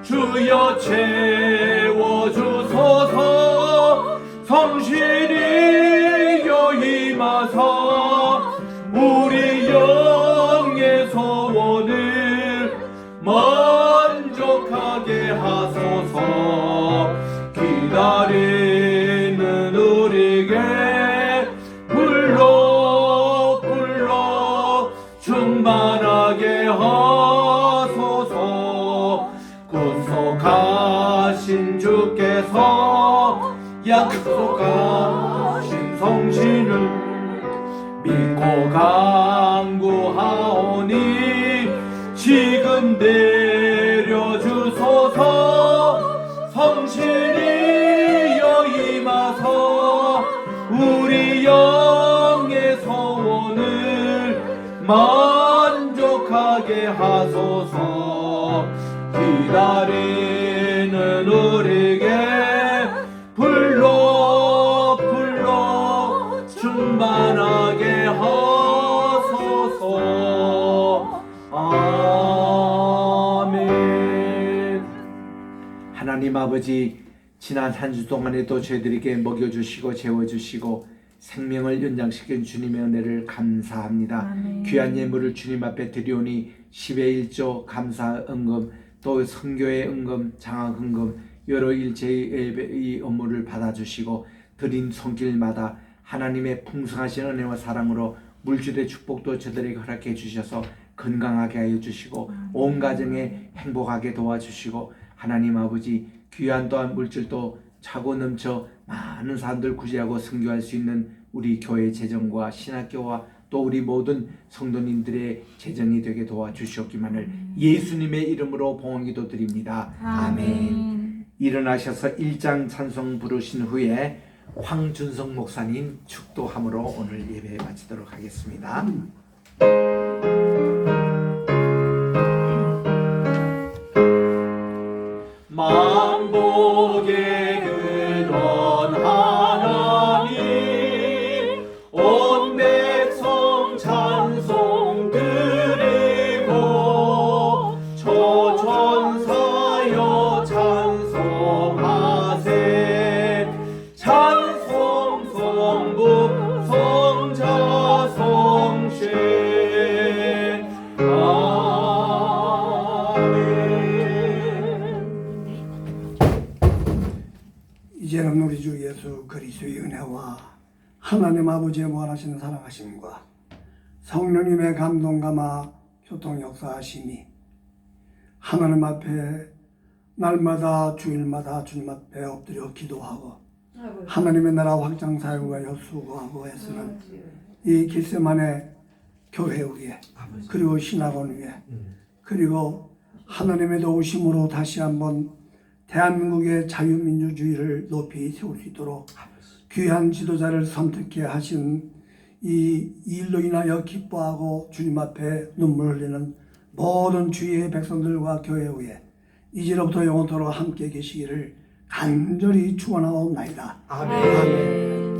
주여 채워주소서. 성실히 여임하사 우리 영의 소원을 만족하게 하소서. 기다리는 우리에게 불러 충만하게 하소서. 구속하신 주께서 약속하신 성신을 믿고 간구하오니 지금 내려주소서. 성실히 여임하사 우리 영의 소원을 만족하게 하소서. 기다리는 우리에게 불러 충만하게 하소서. 아멘. 하나님 아버지, 지난 한 주 동안에도 저희들에게 먹여주시고 재워주시고 생명을 연장시킨 주님의 은혜를 감사합니다. 아멘. 귀한 예물을 주님 앞에 드리오니 10의 1조 감사 은금, 또 선교의 은금, 장학 은금, 여러 일제의 업무를 받아주시고 드린 손길마다 하나님의 풍성하신 은혜와 사랑으로 물질의 축복도 저들에게 허락해 주셔서 건강하게 하여 주시고 온 가정에 행복하게 도와주시고, 하나님 아버지 귀한 또한 물질도 차고 넘쳐 많은 사람들 구제하고 선교할 수 있는 우리 교회 재정과 신학교와 또 우리 모든 성도님들의 재정이 되게 도와주시옵기만을 예수님의 이름으로 봉헌기도 드립니다. 아멘. 일어나셔서 1장 찬송 부르신 후에 황준성 목사님 축도함으로 오늘 예배 마치도록 하겠습니다. 만복의 근원 하나님, 온 백성 찬송 드리고 초천사여 찬송하세. 찬송 성부 성자 성신. 이제는 우리 주 예수 그리스도의 은혜와 하나님 아버지의 무한하신 사랑하심과 성령님의 감동감화 교통 역사하심이 하나님 앞에 날마다 주일마다 주님 앞에 엎드려 기도하고 하나님의 나라 확장 사역을 위하여 수고하고 애쓰는 이 겟세마네 교회 위에, 그리고 신학원 위에, 그리고 하나님의 도우심으로 다시 한번 대한민국의 자유민주주의를 높이 세울 수 있도록 귀한 지도자를 선택해 하신 이 일로 인하여 기뻐하고 주님 앞에 눈물 흘리는 모든 주의 백성들과 교회 위에 이제로부터 영원토록 함께 계시기를 간절히 축원하옵나이다. 아멘.